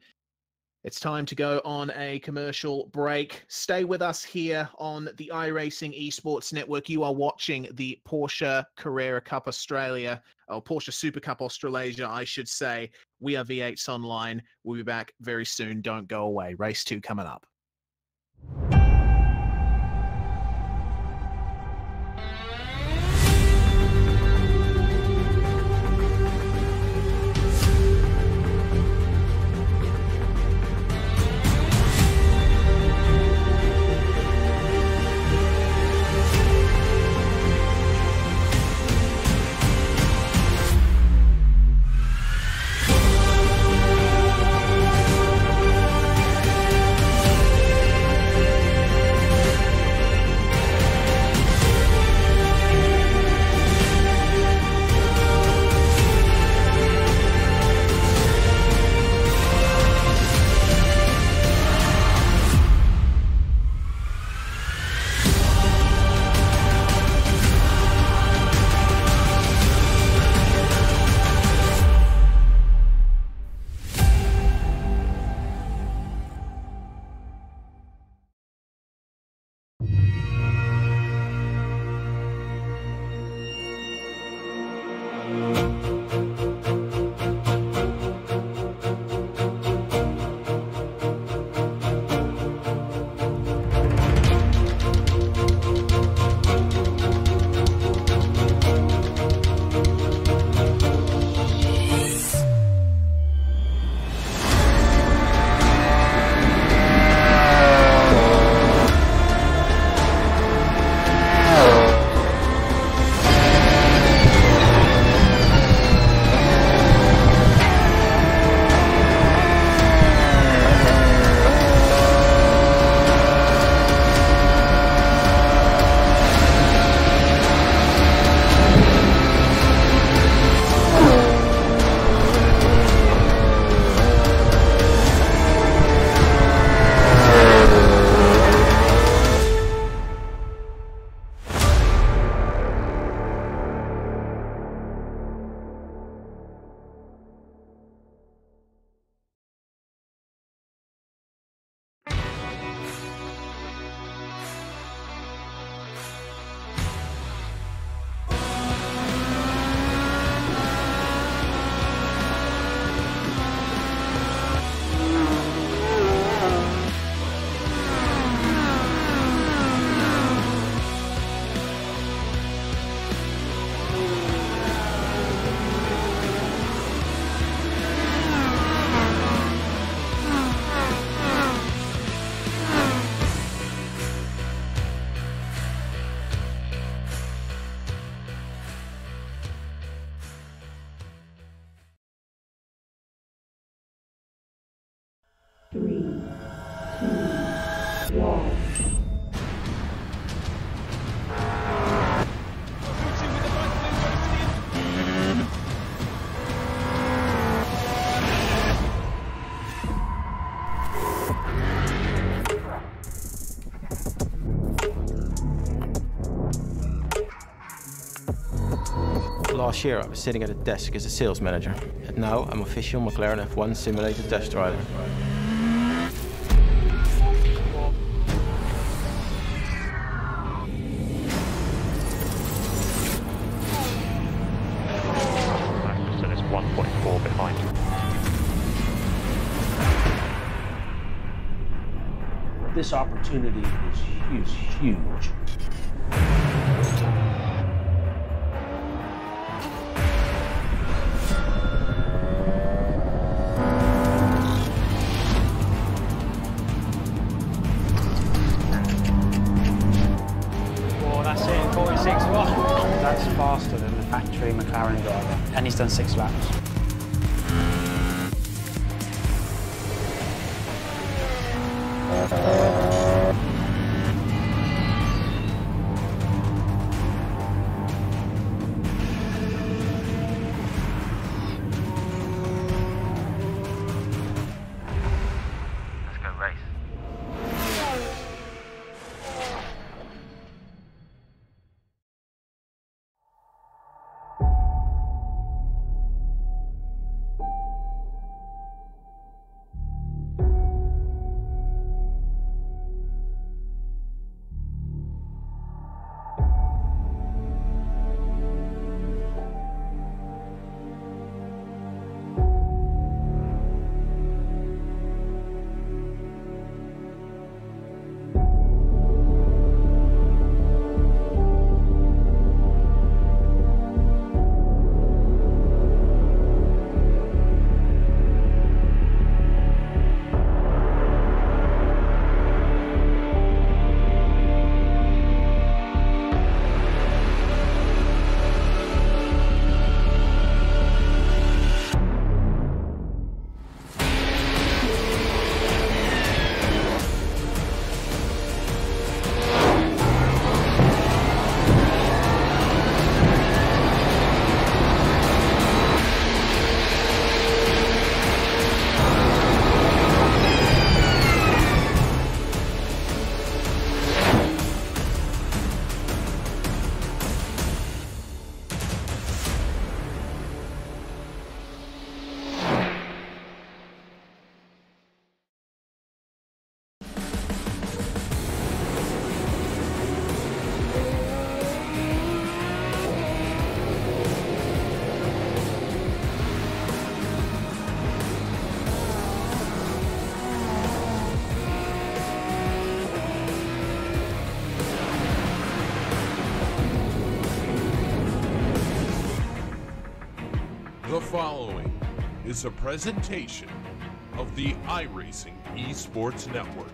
S7: it's time to go on a commercial break. Stay with us here on the iRacing Esports Network. You are watching the Porsche Carrera Cup Australia, or Porsche Supercup Australasia, I should say. We are V8s Online. We'll be back very soon. Don't go away. Race 2 coming up.
S3: Last year I was sitting at a desk as a sales manager, and now I'm official McLaren F1 simulated test driver.
S4: So there's 1.4 behind.
S5: This opportunity is huge.
S6: That's it, 46 watt. That's faster than the factory McLaren driver, and he's done 6 laps.
S4: Let's go race.
S1: The following is a presentation of the iRacing Esports Network.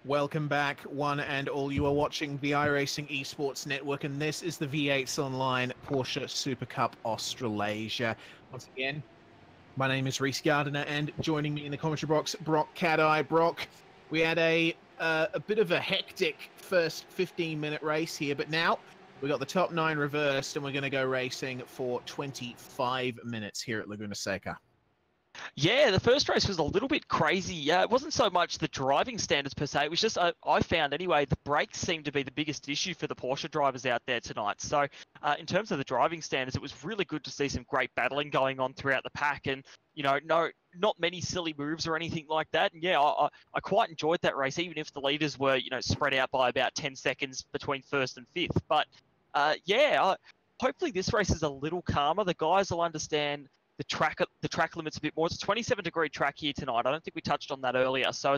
S7: Welcome back, one and all. You are watching the iRacing Esports Network, and this is the V8s Online Porsche Supercup Australasia. Once again, my name is Reese Gardiner, and joining me in the commentary box, Brock Cat-Eye. Brock, we had a bit of a hectic first 15-minute race here, but now we got the top 9 reversed, and we're going to go racing for 25 minutes here at Laguna Seca.
S8: Yeah, the first race was a little bit crazy. It wasn't so much the driving standards per se. It was just, I found anyway, the brakes seemed to be the biggest issue for the Porsche drivers out there tonight. So in terms of the driving standards, it was really good to see some great battling going on throughout the pack. And, you know, not many silly moves or anything like that. And yeah, I quite enjoyed that race, even if the leaders were, you know, spread out by about 10 seconds between first and fifth. But hopefully this race is a little calmer. The guys will understand the track limits a bit more. It's a 27-degree track here tonight. I don't think we touched on that earlier. So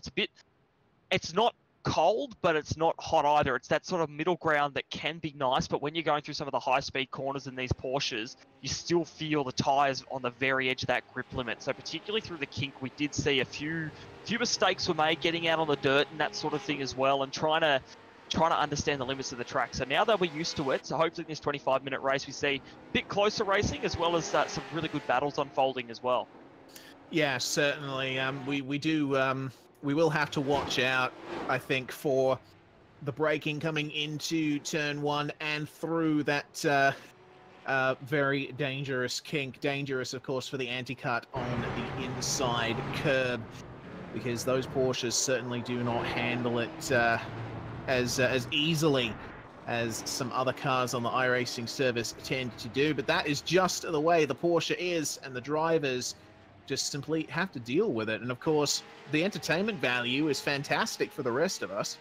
S8: it's not cold, but it's not hot either. It's that sort of middle ground that can be nice, but when you're going through some of the high-speed corners in these Porsches, you still feel the tyres on the very edge of that grip limit. So particularly through the kink, we did see a few mistakes were made getting out on the dirt and that sort of thing as well, and trying to understand the limits of the track. So now that we're used to it, so hopefully in this 25-minute race we see a bit closer racing as well as some really good battles unfolding as well.
S7: Yeah, certainly. We will have to watch out, I think, for the braking coming into turn 1 and through that very dangerous kink. Dangerous, of course, for the anti-cut on the inside curb, because those Porsches certainly do not handle it as easily as some other cars on the iRacing service tend to do. But that is just the way the Porsche is, and the drivers just simply have to deal with it. And of course, the entertainment value is fantastic for the rest of us.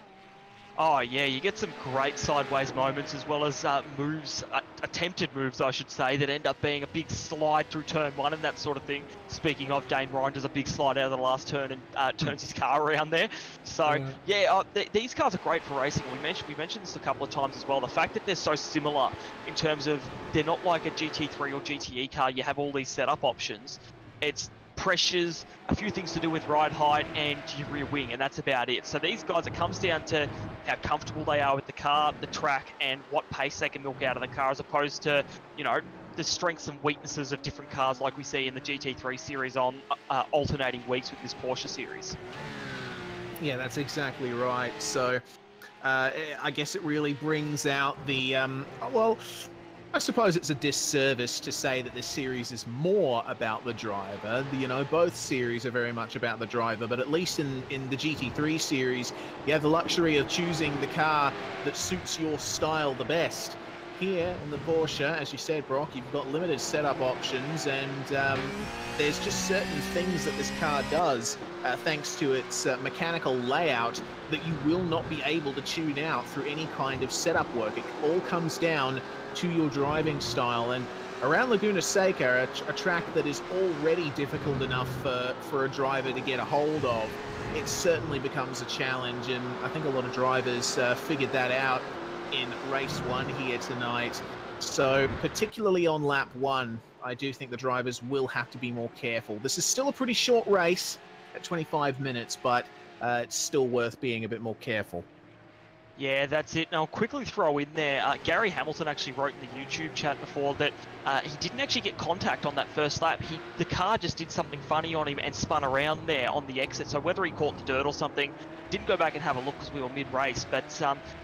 S8: Oh yeah, you get some great sideways moments as well as moves, attempted moves I should say, that end up being a big slide through turn 1 and that sort of thing. Speaking of, Dane Ryan does a big slide out of the last turn and turns his car around there. So these cars are great for racing. We mentioned this a couple of times as well. The fact that they're so similar in terms of they're not like a GT3 or GTE car. You have all these setup options. It's pressures, a few things to do with ride height and your rear wing, and that's about it. So these guys, it comes down to how comfortable they are with the car, the track, and what pace they can milk out of the car, as opposed to, you know, the strengths and weaknesses of different cars like we see in the GT3 series on alternating weeks with this Porsche series.
S7: Yeah, that's exactly right. So I guess it really brings out the well, I suppose it's a disservice to say that this series is more about the driver. You know, both series are very much about the driver, but at least in the GT3 series, you have the luxury of choosing the car that suits your style the best. Here in the Porsche, as you said, Brock, you've got limited setup options, and there's just certain things that this car does, thanks to its mechanical layout, that you will not be able to tune out through any kind of setup work. It all comes down to your driving style. And around Laguna Seca, a track that is already difficult enough for a driver to get a hold of, it certainly becomes a challenge. And I think a lot of drivers figured that out in race 1 here tonight. So particularly on lap 1, I do think the drivers will have to be more careful. This is still a pretty short race at 25 minutes, but it's still worth being a bit more careful.
S8: Yeah, that's it. Now, I'll quickly throw in there, Gary Hamilton actually wrote in the YouTube chat before that he didn't actually get contact on that first lap. The car just did something funny on him and spun around there on the exit. So whether he caught the dirt or something, didn't go back and have a look because we were mid-race. But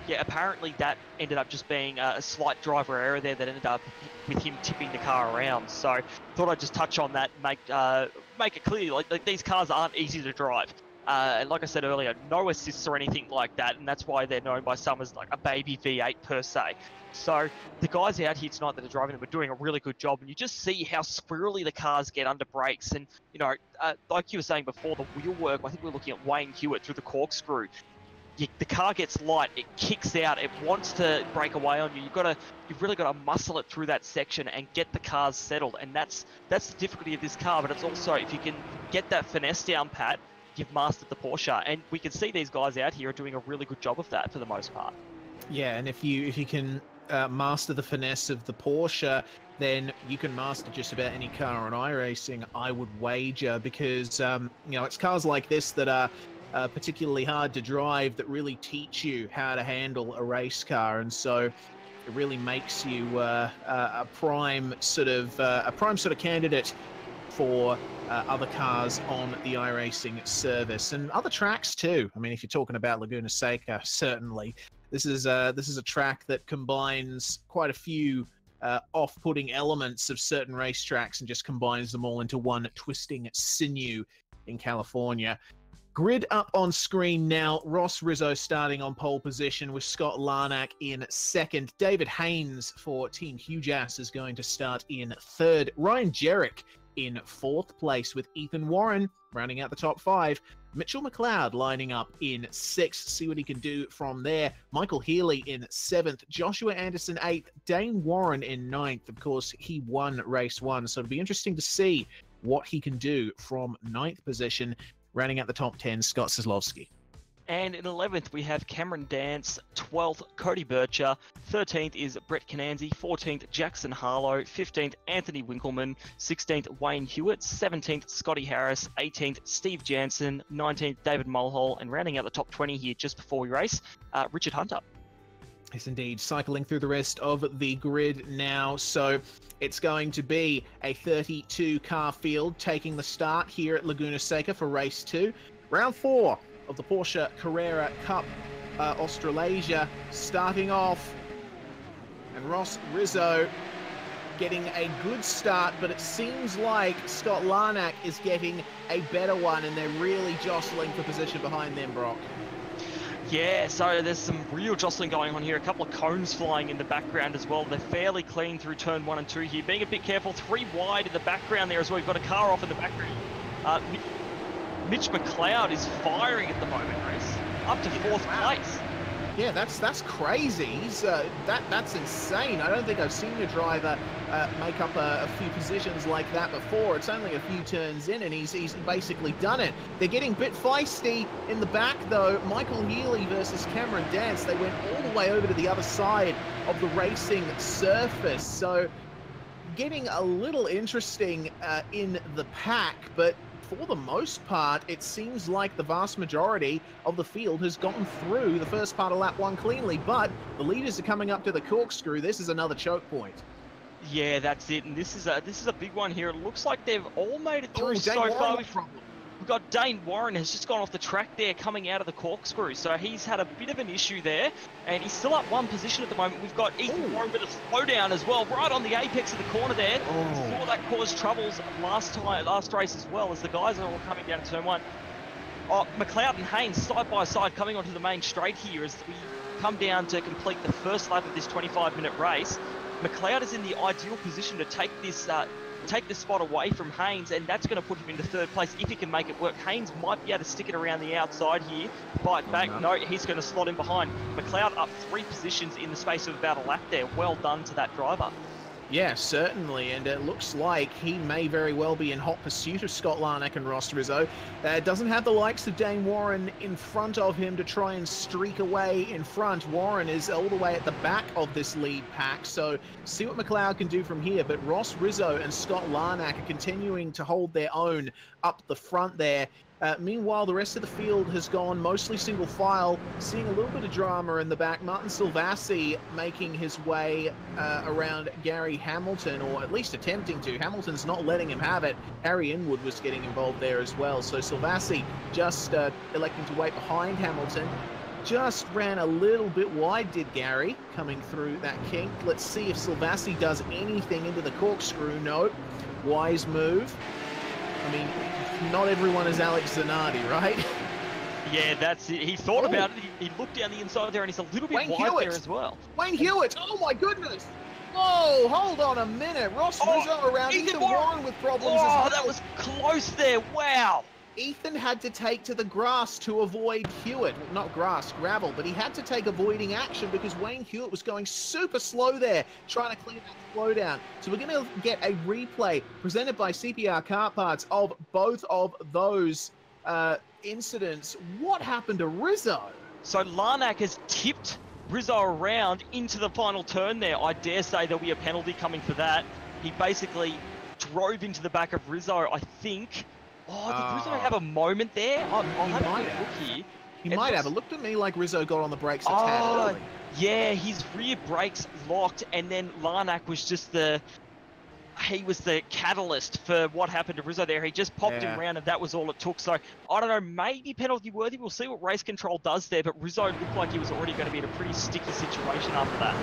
S8: yeah, apparently that ended up just being a slight driver error there that ended up with him tipping the car around. So thought I'd just touch on that and make it clear, like these cars aren't easy to drive. And like I said earlier, no assists or anything like that, and that's why they're known by some as like a baby V8 per se. So the guys out here tonight that are driving them are doing a really good job, and you just see how squirrely the cars get under brakes. And, you know, like you were saying before, the wheel work, I think we're looking at Wayne Hewitt through the corkscrew. The car gets light, it kicks out, it wants to break away on you. You've really got to muscle it through that section and get the cars settled, and that's the difficulty of this car. But it's also, if you can get that finesse down pat, you've mastered the Porsche, and we can see these guys out here are doing a really good job of that for the most part. Yeah, and if you can master the finesse of the Porsche, then you can master just about any car on iRacing, I would wager, because you know, it's cars like this that are
S7: particularly hard to drive that really teach you how to handle a race car, and so it really makes you a prime sort of candidate for other cars on the iRacing service and other tracks too. I mean, if you're talking about Laguna Seca, certainly this is a track that combines quite a few off-putting elements of certain racetracks and just combines them all into one twisting sinew in California. Grid up on screen now. Ross Rizzo starting on pole position with Scott Larnack in second. David Haynes for Team Huge Ass is going to start in third. Ryan Jerrick in fourth place with Ethan Warren rounding out the top five. Mitchell McLeod lining up in sixth. See what he can do from there. Michael Healy in seventh. Joshua Anderson eighth. Dane Warren in ninth. Of course, he won race one, so it'll be interesting to see what he can do from ninth position. Rounding out the top 10, Scott Sislovsky.
S8: And in 11th, we have Cameron Dance, 12th, Cody Bircher, 13th is Brett Cananzi, 14th, Jackson Harlow, 15th, Anthony Winkleman, 16th, Wayne Hewitt, 17th, Scotty Harris, 18th, Steve Jansen, 19th, David Mulhall, and rounding out the top 20 here just before we race, Richard Hunter.
S7: Yes, indeed. Cycling through the rest of the grid now. So it's going to be a 32-car field taking the start here at Laguna Seca for race 2. Round 4 of the Porsche Carrera Cup Australasia starting off. And Ross Rizzo getting a good start, but it seems like Scott Larnack is getting a better one, and they're really jostling for position behind them, Brock.
S8: Yeah, so there's some real jostling going on here. A couple of cones flying in the background as well. They're fairly clean through turn 1 and 2 here. Being a bit careful, 3 wide in the background there as well. You've got a car off in the background. Mitch McLeod is firing at the moment, Chris. Up to 4th place.
S7: Yeah, that's crazy. He's that's insane. I don't think I've seen a driver make up a few positions like that before. It's only a few turns in, and he's basically done it. They're getting a bit feisty in the back, though. Michael Healy versus Cameron Dance. They went all the way over to the other side of the racing surface. So getting a little interesting in the pack, but for the most part, it seems like the vast majority of the field has gotten through the first part of lap 1 cleanly, but the leaders are coming up to the corkscrew. This is another choke point.
S8: Yeah, that's it, and this is a big one here. It looks like they've all made it through so far. We've got Dane Warren has just gone off the track there coming out of the corkscrew, so he's had a bit of an issue there, and he's still up 1 position at the moment. We've got Ethan Warren, but a slowdown as well, right on the apex of the corner there. Saw that caused troubles last race as well, as the guys are all coming down to turn 1. McLeod and Haynes side by side coming onto the main straight here as we come down to complete the first lap of this 25-minute race. McLeod is in the ideal position to take this spot away from Haynes, and that's going to put him into 3rd place if he can make it work. Haynes might be able to stick it around the outside here, fight back. No, he's going to slot in behind. McLeod up 3 positions in the space of about a lap there. Well done to that driver.
S7: Yeah, certainly, and it looks like he may very well be in hot pursuit of Scott Larnack and Ross Rizzo. Doesn't have the likes of Dane Warren in front of him to try and streak away in front. Warren is all the way at the back of this lead pack, so see what McLeod can do from here. But Ross Rizzo and Scott Larnack are continuing to hold their own up the front there. Meanwhile, the rest of the field has gone mostly single file, seeing a little bit of drama in the back. Martin Silvassi making his way around Gary Hamilton, or at least attempting to. Hamilton's not letting him have it. Harry Inwood was getting involved there as well. So Silvassi just electing to wait behind Hamilton. Just ran a little bit wide, did Gary, coming through that kink. Let's see if Silvassi does anything into the corkscrew. No. Wise move. I mean, not everyone is Alex Zanardi, right?
S8: Yeah, that's it. He thought about it. He looked down the inside there, and he's a little bit wide there as well.
S7: Wayne Hewitt! Oh my goodness! Whoa, hold on a minute. Ross Rizzo around Ethan Warren with problems as well.
S8: That was close there. Wow.
S7: Ethan had to take to the grass to avoid Hewitt. Well, not grass, gravel, but he had to take avoiding action because Wayne Hewitt was going super slow there, trying to clear that slowdown. So we're going to get a replay presented by CPR Car Parts of both of those incidents. What happened to Rizzo?
S8: So Larnack has tipped Rizzo around into the final turn there. I dare say there'll be a penalty coming for that. He basically drove into the back of Rizzo, I think. Oh, did Rizzo have a moment there? I'll have a
S7: might
S8: quick
S7: have.
S8: look here.
S7: He
S8: It
S7: might have.
S8: looks-
S7: It looked at me like Rizzo got on the brakes a tad
S8: Oh,
S7: early.
S8: yeah, his rear brakes locked, and then Larnack was just he was the catalyst for what happened to Rizzo there. He just popped him around, and that was all it took. So, I don't know, maybe penalty worthy. We'll see what race control does there, but Rizzo looked like he was already going to be in a pretty sticky situation after that.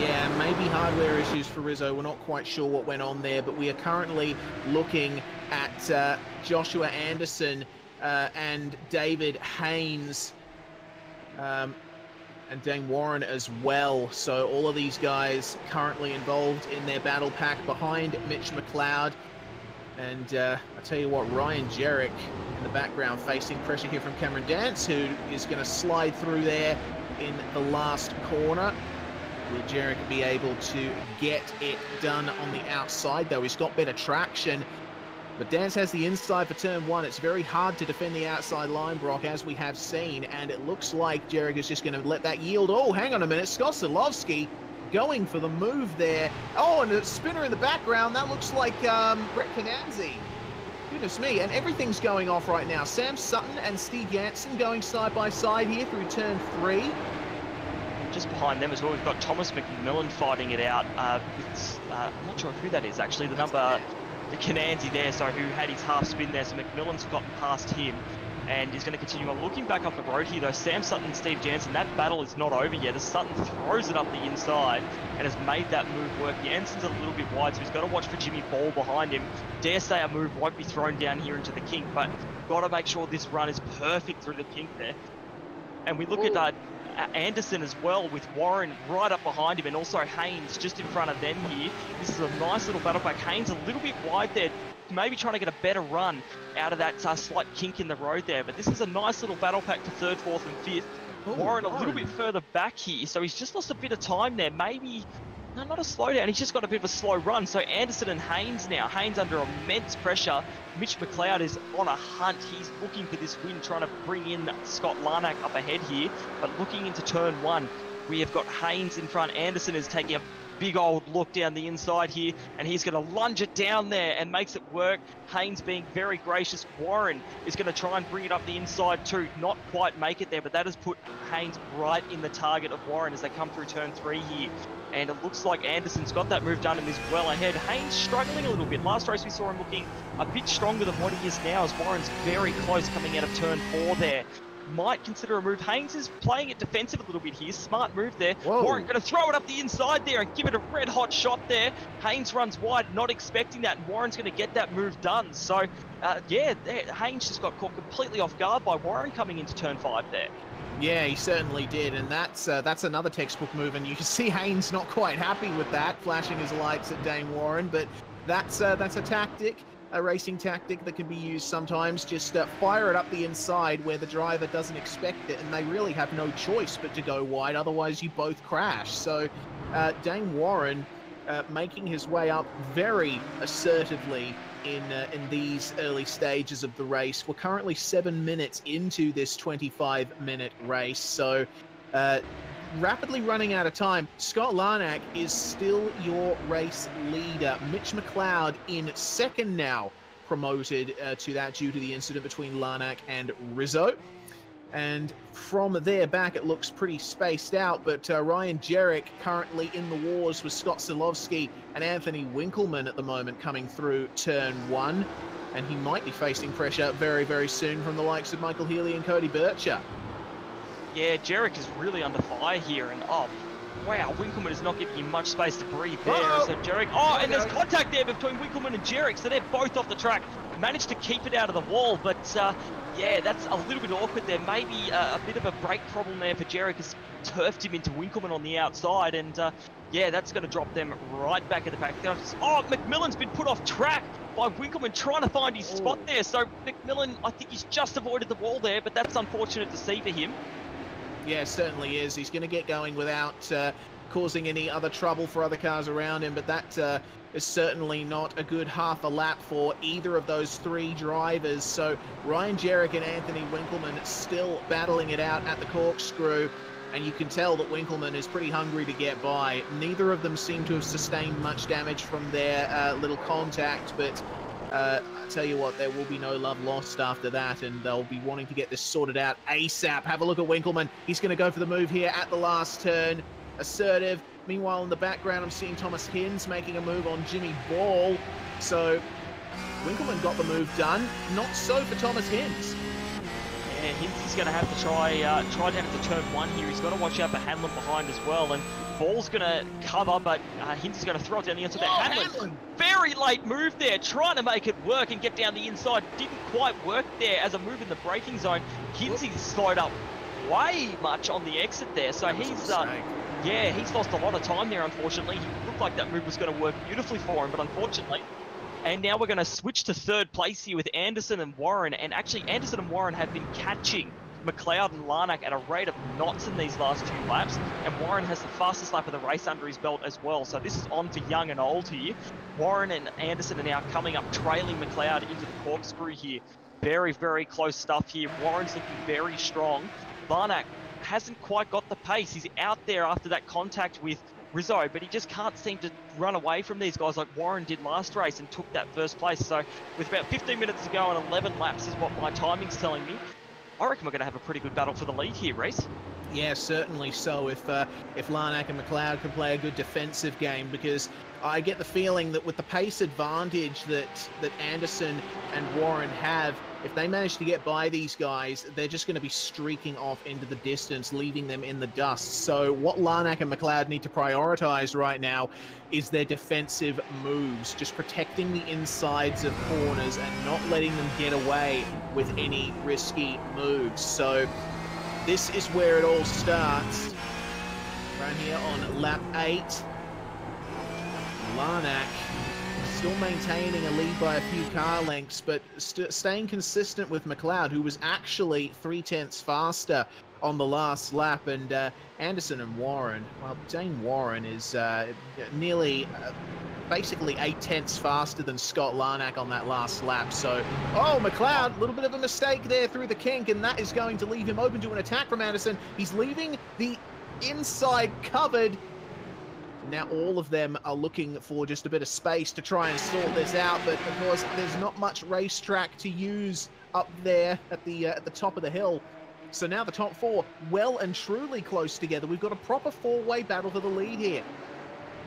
S7: Yeah, maybe hardware issues for Rizzo. We're not quite sure what went on there, but we are currently looking at Joshua Anderson and David Haynes and Dane Warren as well. So all of these guys currently involved in their battle pack behind Mitch McLeod. And I tell you what, Ryan Jerrick in the background facing pressure here from Cameron Dance, who is going to slide through there in the last corner. Will Jerrick be able to get it done on the outside, though? He's got better traction. But Dance has the inside for turn one. It's very hard to defend the outside line, Brock, as we have seen. And it looks like Jerrick is just going to let that yield. Oh, hang on a minute. Scott Silovsky going for the move there. Oh, and a spinner in the background. That looks like Brett Cananzi. Goodness me. And everything's going off right now. Sam Sutton and Steve Jansen going side by side here through turn three.
S8: Just behind them as well, we've got Thomas McMillan fighting it out with, I'm not sure who that is actually, the Cananzi there, so who had his half spin there, so McMillan's gotten past him and is going to continue on. Looking back up the road here though, Sam Sutton and Steve Jansen, that battle is not over yet as Sutton throws it up the inside and has made that move work. Jansen's a little bit wide, so he's got to watch for Jimmy Ball behind him. Dare say a move won't be thrown down here into the kink, but got to make sure this run is perfect through the kink there. And we look at Anderson as well, with Warren right up behind him and also Haynes just in front of them here. This is a nice little battle pack. Haynes a little bit wide there, maybe trying to get a better run out of that slight kink in the road there. But this is a nice little battle pack for third, fourth and fifth. Warren a little bit further back here, so he's just lost a bit of time there. Maybe, no, not a slowdown, he's just got a bit of a slow run. So Anderson and Haynes now. Haynes under immense pressure. Mitch McLeod is on a hunt. He's looking for this win, trying to bring in Scott Larnack up ahead here. But looking into turn one, we have got Haynes in front. Anderson is taking a big old look down the inside here, and he's going to lunge it down there and makes it work. Haynes being very gracious. Warren is going to try and bring it up the inside too. Not quite make it there, but that has put Haynes right in the target of Warren as they come through turn three here. And it looks like Anderson's got that move done and is well ahead. Haynes struggling a little bit. Last race we saw him looking a bit stronger than what he is now, as Warren's very close coming out of turn four there. Might consider a move. Haynes is playing it defensive a little bit here. Smart move there.
S7: Whoa.
S8: Warren going to throw it up the inside there and give it a red hot shot there. Haynes runs wide, not expecting that, and Warren's going to get that move done. So, yeah, Haynes just got caught completely off guard by Warren coming into turn five there.
S7: Yeah, he certainly did, and that's another textbook move, and you can see Haynes not quite happy with that, flashing his lights at Dane Warren, but that's a tactic, a racing tactic that can be used sometimes. Just fire it up the inside where the driver doesn't expect it, and they really have no choice but to go wide, otherwise you both crash. So Dane Warren making his way up very assertively in these early stages of the race. We're currently 7 minutes into this 25-minute race, so rapidly running out of time. Scott Larnack is still your race leader. Mitch McLeod in second now, promoted to that due to the incident between Larnack and Rizzo. And from there back, it looks pretty spaced out, but Ryan Jerrick currently in the wars with Scott Silovsky and Anthony Winkleman at the moment coming through turn one. And he might be facing pressure very, very soon from the likes of Michael Healy and Cody Bircher.
S8: Yeah, Jerrick is really under fire here, and oh, wow, Winkleman is not giving him much space to breathe there. So Jerrick, and there's contact there between Winkleman and Jerrick, so they're both off the track. Managed to keep it out of the wall, but yeah, that's a little bit awkward there. Maybe a bit of a brake problem there for Jerrick, has turfed him into Winkleman on the outside, and yeah, that's going to drop them right back at the back. Oh, McMillan's been put off track by Winkleman trying to find his spot there. So McMillan, I think he's just avoided the wall there, but that's unfortunate to see for him.
S7: Yeah, certainly is. He's going to get going without causing any other trouble for other cars around him, but that is certainly not a good half a lap for either of those three drivers. So Ryan Jerrick and Anthony Winkleman still battling it out at the corkscrew, and you can tell that Winkleman is pretty hungry to get by. Neither of them seem to have sustained much damage from their little contact, but I tell you what, there will be no love lost after that, and they'll be wanting to get this sorted out ASAP. Have a look at Winkleman. He's going to go for the move here at the last turn. Assertive. Meanwhile, in the background, I'm seeing Thomas Hinz making a move on Jimmy Ball. So Winkleman got the move done. Not so for Thomas Hinz.
S8: Yeah, Hinz is going to have to try down into turn 1 here. He's got to watch out for Hanlon behind as well. And Ball's going to cover, but Hinz is going to throw it down the inside there. Hanlon, very late move there, trying to make it work and get down the inside. Didn't quite work there as a move in the braking zone. Hinz slowed up way much on the exit there. So he's lost a lot of time there, unfortunately. He looked like that move was going to work beautifully for him, but unfortunately. And now we're going to switch to third place here with Anderson and Warren. And actually, Anderson and Warren have been catching McLeod and Larnack at a rate of knots in these last 2 laps. And Warren has the fastest lap of the race under his belt as well. So this is on for young and old here. Warren and Anderson are now coming up, trailing McLeod into the corkscrew here. Very, very close stuff here. Warren's looking very strong. Larnack hasn't quite got the pace. He's out there after that contact with Rizzo, but he just can't seem to run away from these guys like Warren did last race and took that first place. So with about 15 minutes to go and 11 laps is what my timing's telling me, I reckon we're going to have a pretty good battle for the lead here, Reese.
S7: Yeah, certainly so. If Larnack and McLeod can play a good defensive game, because I get the feeling that with the pace advantage that Anderson and Warren have, if they manage to get by these guys, they're just going to be streaking off into the distance, leaving them in the dust. So what Larnack and McLeod need to prioritize right now is their defensive moves, just protecting the insides of corners and not letting them get away with any risky moves. So this is where it all starts. Right here on lap 8. Larnack still maintaining a lead by a few car lengths, but staying consistent with McLeod, who was actually 0.3 faster on the last lap. And Anderson and Warren, well, Dane Warren is nearly basically 0.8 faster than Scott Larnack on that last lap. So, oh, McLeod, a little bit of a mistake there through the kink, and that is going to leave him open to an attack from Anderson. He's leaving the inside covered. Now all of them are looking for just a bit of space to try and sort this out, but of course there's not much racetrack to use up there at the top of the hill. So now the top 4 well and truly close together. We've got a proper 4-way battle for the lead here.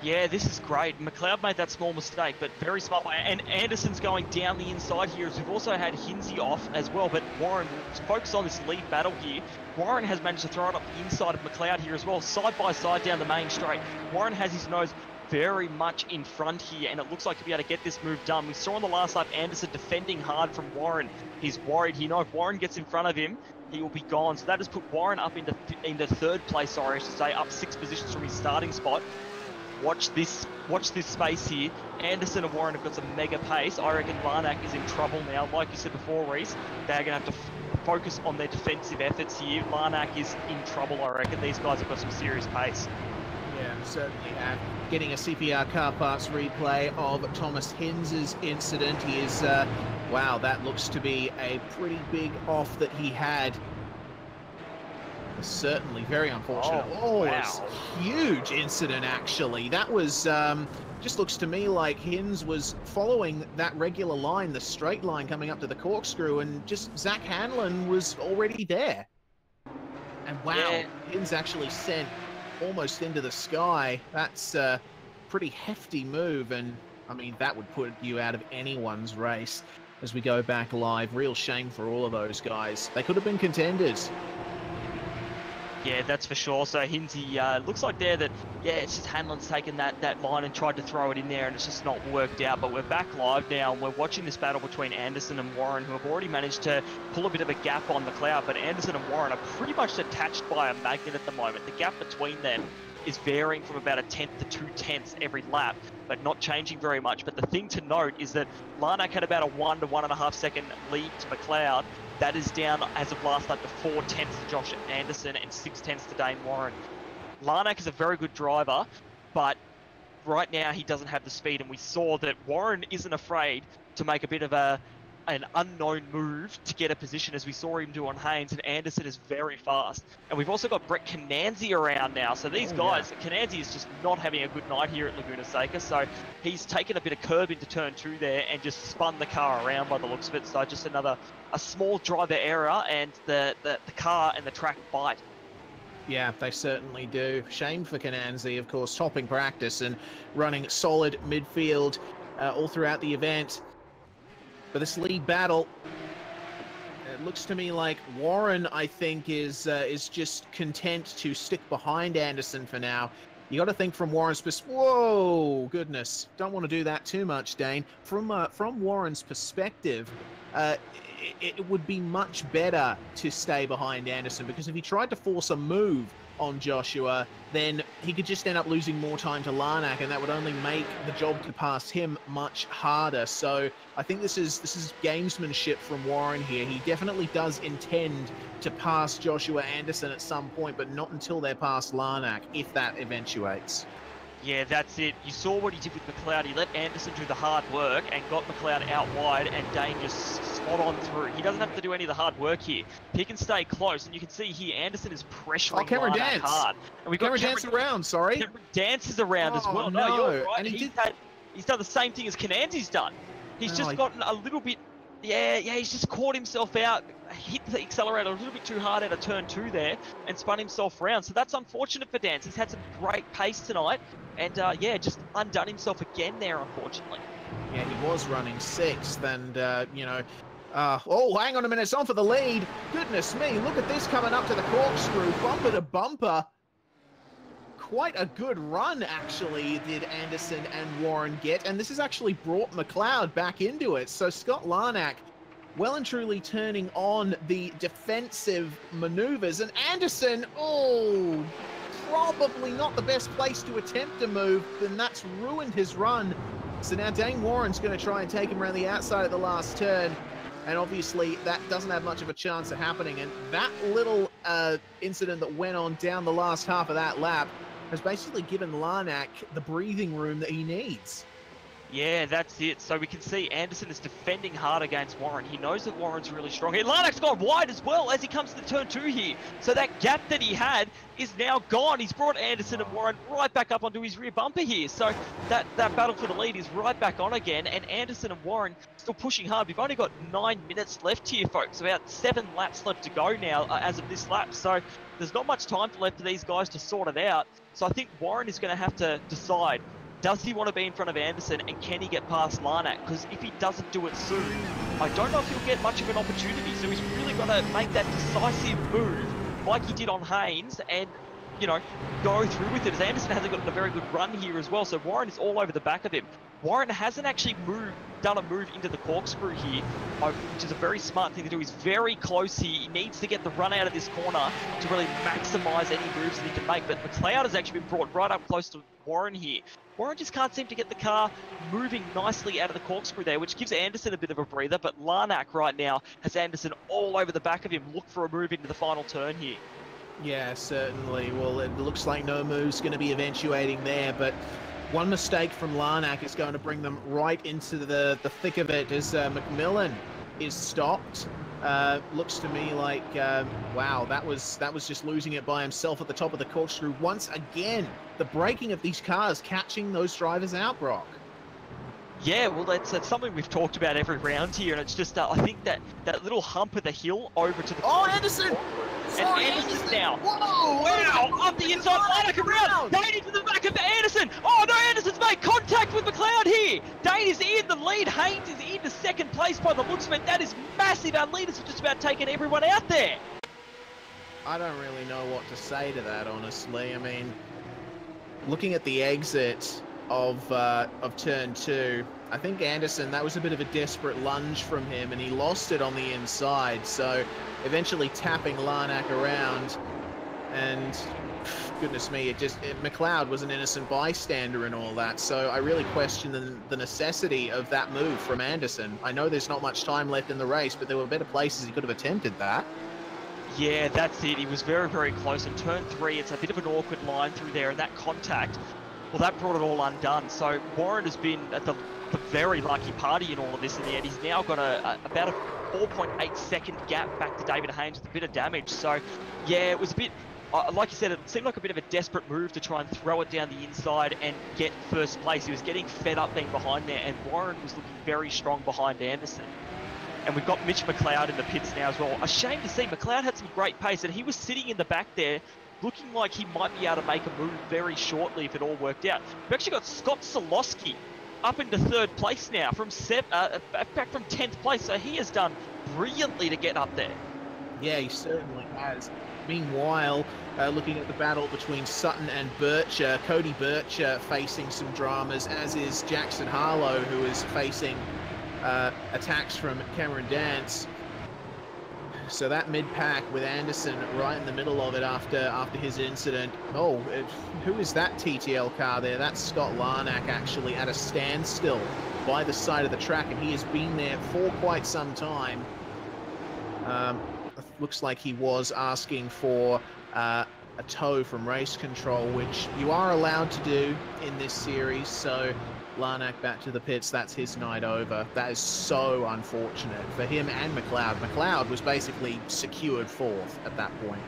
S8: Yeah, this is great. McLeod made that small mistake, but very smart. And Anderson's going down the inside here, as we've also had Hinsey off as well. But Warren focus on this lead battle here. Warren has managed to throw it up the inside of McLeod here as well, side by side down the main straight. Warren has his nose very much in front here, and it looks like he'll be able to get this move done. We saw on the last lap Anderson defending hard from Warren. He's worried. You know, if Warren gets in front of him, he will be gone. So that has put Warren up into third place, sorry, I should say, up 6 positions from his starting spot. Watch this space here. Anderson and Warren have got some mega pace. I reckon Larnack is in trouble now. Like you said before, Reese, they're going to have to focus on their defensive efforts here. Larnack is in trouble, I reckon. These guys have got some serious pace.
S7: Yeah, certainly have. Getting a CPR car parts replay of Thomas Hinz's incident. He is, wow, that looks to be a pretty big off that he had. Certainly very unfortunate. Oh, wow. It's a huge incident, actually. That was, just looks to me like Hinz was following that regular line, the straight line coming up to the corkscrew, and just Zach Hanlon was already there. And wow, yeah. Hinz actually sent almost into the sky. That's a pretty hefty move, and I mean, that would put you out of anyone's race as we go back live. Real shame for all of those guys. They could have been contenders.
S8: Yeah, that's for sure. So Hinsey, looks like there that, yeah, it's just Hanlon's taken that line and tried to throw it in there, and it's just not worked out. But we're back live now, and we're watching this battle between Anderson and Warren, who have already managed to pull a bit of a gap on McLeod. But Anderson and Warren are pretty much attached by a magnet at the moment. The gap between them is varying from about 1/10 to 2/10 every lap, but not changing very much. But the thing to note is that Larnack had about a 1 to 1.5 second lead to McLeod. That is down, as of last lap, to 4/10 to Josh Anderson and 6/10 to Dane Warren. Larnack is a very good driver, but right now he doesn't have the speed, and we saw that Warren isn't afraid to make a bit of a an unknown move to get a position, as we saw him do on Haynes, and Anderson is very fast. And we've also got Brett Cananzi around now. So these guys, Cananzi is just not having a good night here at Laguna Seca. So he's taken a bit of curb into turn 2 there and just spun the car around by the looks of it. So just a small driver error, and the car and the track bite.
S7: Yeah, they certainly do. Shame for Cananzi, of course, topping practice and running solid midfield all throughout the event. But this lead battle, it looks to me like Warren, I think, is just content to stick behind Anderson for now. You got to think from Warren's perspective. Whoa, goodness! Don't want to do that too much, Dane. From Warren's perspective, it would be much better to stay behind Anderson, because if he tried to force a move on Joshua, then he could just end up losing more time to Larnack, and that would only make the job to pass him much harder. So I think this is gamesmanship from Warren here. He definitely does intend to pass Joshua Anderson at some point, but not until they're past Larnack, if that eventuates.
S8: Yeah, that's it. You saw what he did with McLeod. He let Anderson do the hard work and got McLeod out wide, and Dane just spot on through. He doesn't have to do any of the hard work here. He can stay close, and you can see here Anderson is pressuring
S7: Cameron
S8: Larnack
S7: Dance.
S8: hard. And we've got
S7: Cameron Dance around, sorry.
S8: Cameron Dance is around as well.
S7: No.
S8: You're right.
S7: And
S8: He's done the same thing as Cananzi's done. He's just gotten a little bit... Yeah, he's just caught himself out, hit the accelerator a little bit too hard out of turn 2 there, and spun himself around. So that's unfortunate for Dance. He's had some great pace tonight, and just undone himself again there, unfortunately.
S7: Yeah, he was running 6th, and oh, hang on a minute, it's on for the lead. Goodness me, look at this coming up to the corkscrew, bumper to bumper. Quite a good run, actually, did Anderson and Warren get, and this has actually brought McLeod back into it. So Scott Larnack well and truly turning on the defensive maneuvers, and Anderson, oh, probably not the best place to attempt a move, and that's ruined his run. So now Dane Warren's going to try and take him around the outside at the last turn, and obviously that doesn't have much of a chance of happening. And that little incident that went on down the last half of that lap has basically given Larnack the breathing room that he needs.
S8: Yeah, that's it. So we can see Anderson is defending hard against Warren. He knows that Warren's really strong here. Larnack's gone wide as well as he comes to turn 2 here. So that gap that he had is now gone. He's brought Anderson and Warren right back up onto his rear bumper here. So that battle for the lead is right back on again. And Anderson and Warren still pushing hard. We've only got 9 minutes left here, folks. About 7 laps left to go now as of this lap. So there's not much time left for these guys to sort it out. So I think Warren is going to have to decide, does he want to be in front of Anderson, and can he get past Larnack? Because if he doesn't do it soon, I don't know if he'll get much of an opportunity. So he's really got to make that decisive move like he did on Haynes and, go through with it, as Anderson hasn't gotten a very good run here as well. So Warren is all over the back of him. Warren hasn't actually done a move into the corkscrew here, which is a very smart thing to do. He's very close here. He needs to get the run out of this corner to really maximise any moves that he can make. But McLeod has actually been brought right up close to Warren here. Warren just can't seem to get the car moving nicely out of the corkscrew there, which gives Anderson a bit of a breather. But Larnack right now has Anderson all over the back of him. Look for a move into the final turn here.
S7: Yeah, certainly. Well, it looks like no move's going to be eventuating there, but one mistake from Larnack is going to bring them right into the thick of it as McMillan is stopped. Looks to me like, wow, that was just losing it by himself at the top of the corkscrew. Once again, the braking of these cars catching those drivers out, Brock.
S8: Yeah, well, that's something we've talked about every round here, and it's just, I think that little hump of the hill over to the...
S7: Oh, Anderson!
S8: And Anderson now. Whoa! Wow! Up the inside, Larnack around! Dane into the back of Anderson! Oh no, Anderson's made contact with McLeod here! Dane is in the lead, Haynes is into second place by the looks of it. That is massive. Our leaders have just about taken everyone out there.
S7: I don't really know what to say to that, honestly. I mean, looking at the exit of turn 2, I think Anderson, that was a bit of a desperate lunge from him, and he lost it on the inside, so eventually tapping Larnack around, and goodness me, McLeod was an innocent bystander and all that, so I really question the necessity of that move from Anderson. I know there's not much time left in the race, but there were better places he could have attempted that.
S8: Yeah, that's it. He was very, very close. In turn 3, it's a bit of an awkward line through there, and that contact, well, that brought it all undone. So Warren has been at the the very lucky party in all of this in the end. He's now got about a 4.8 second gap back to David Haynes with a bit of damage. So, yeah, it was a bit, like you said, it seemed like a bit of a desperate move to try and throw it down the inside and get first place. He was getting fed up being behind there, and Warren was looking very strong behind Anderson. And we've got Mitch McLeod in the pits now as well. A shame to see. McLeod had some great pace, and he was sitting in the back there looking like he might be able to make a move very shortly if it all worked out. We've actually got Scott Solosky up into third place now from back from 10th place. So he has done brilliantly to get up there.
S7: Yeah, he certainly has. Meanwhile, looking at the battle between Sutton and Bircher, Cody Bircher facing some dramas, as is Jackson Harlow, who is facing attacks from Cameron Dance. So that mid-pack with Anderson right in the middle of it after his incident. Oh, who is that TTL car there? That's Scott Larnack actually at a standstill by the side of the track, and he has been there for quite some time. Looks like he was asking for a tow from race control, which you are allowed to do in this series. So Larnack back to the pits. That's his night over. That is so unfortunate for him and McLeod. McLeod was basically secured fourth at that point.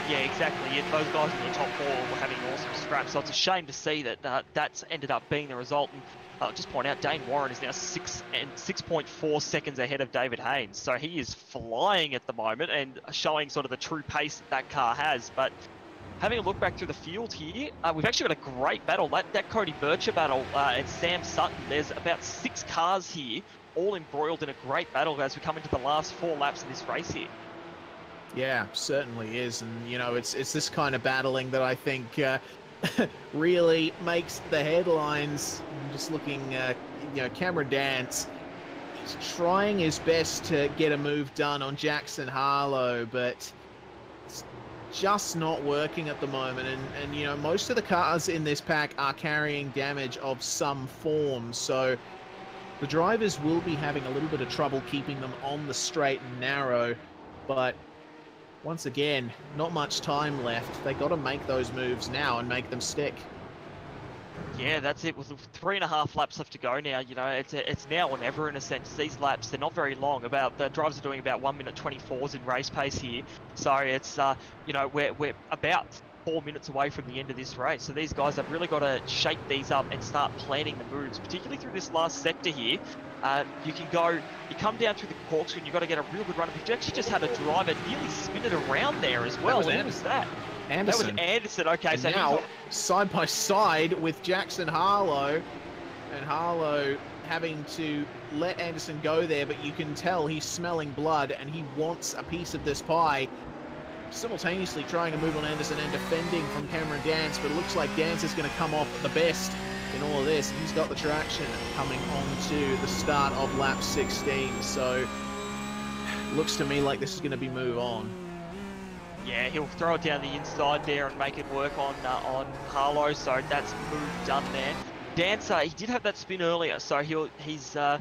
S8: Yeah, exactly. Yeah, those guys in the top four were having awesome scraps. So it's a shame to see that that's ended up being the result. And I'll just point out, Dane Warren is now 6.4 seconds ahead of David Haynes. So he is flying at the moment and showing sort of the true pace that car has. But having a look back through the field here, we've actually got a great battle. That Cody Bircher battle and Sam Sutton, there's about 6 cars here, all embroiled in a great battle as we come into the last 4 laps of this race here. Yeah, certainly is. And, you know, it's this kind of battling that I think really makes the headlines. I'm just looking, you know, Cameron Dance is trying his best to get a move done on Jackson Harlow, but it's just not working at the moment. And you know, most of the cars in this pack are carrying damage of some form, so the drivers will be having a little bit of trouble keeping them on the straight and narrow. But once again, not much time left. They got to make those moves now and make them stick. Yeah, that's it. With 3.5 laps left to go now, you know, it's now or never in a sense. These laps, they're not very long. The drivers are doing about 1 minute 24s in race pace here. So it's, you know, we're about 4 minutes away from the end of this race. So these guys have really got to shape these up and start planning the moves, particularly through this last sector here. You come down through the corkscrew and you've got to get a real good run. You've actually just had a driver nearly spin it around there as well. Who was that? Anderson. That was Anderson. Okay, and so now side by side with Jackson Harlow, and Harlow having to let Anderson go there, but you can tell he's smelling blood and he wants a piece of this pie. Simultaneously trying to move on Anderson and defending from Cameron Dance, but it looks like Dance is going to come off the best in all of this. He's got the traction coming on to the start of lap 16, so looks to me like this is going to be move on. Yeah, he'll throw it down the inside there and make it work on Harlow, so that's move done there. Dance, he did have that spin earlier, so he's now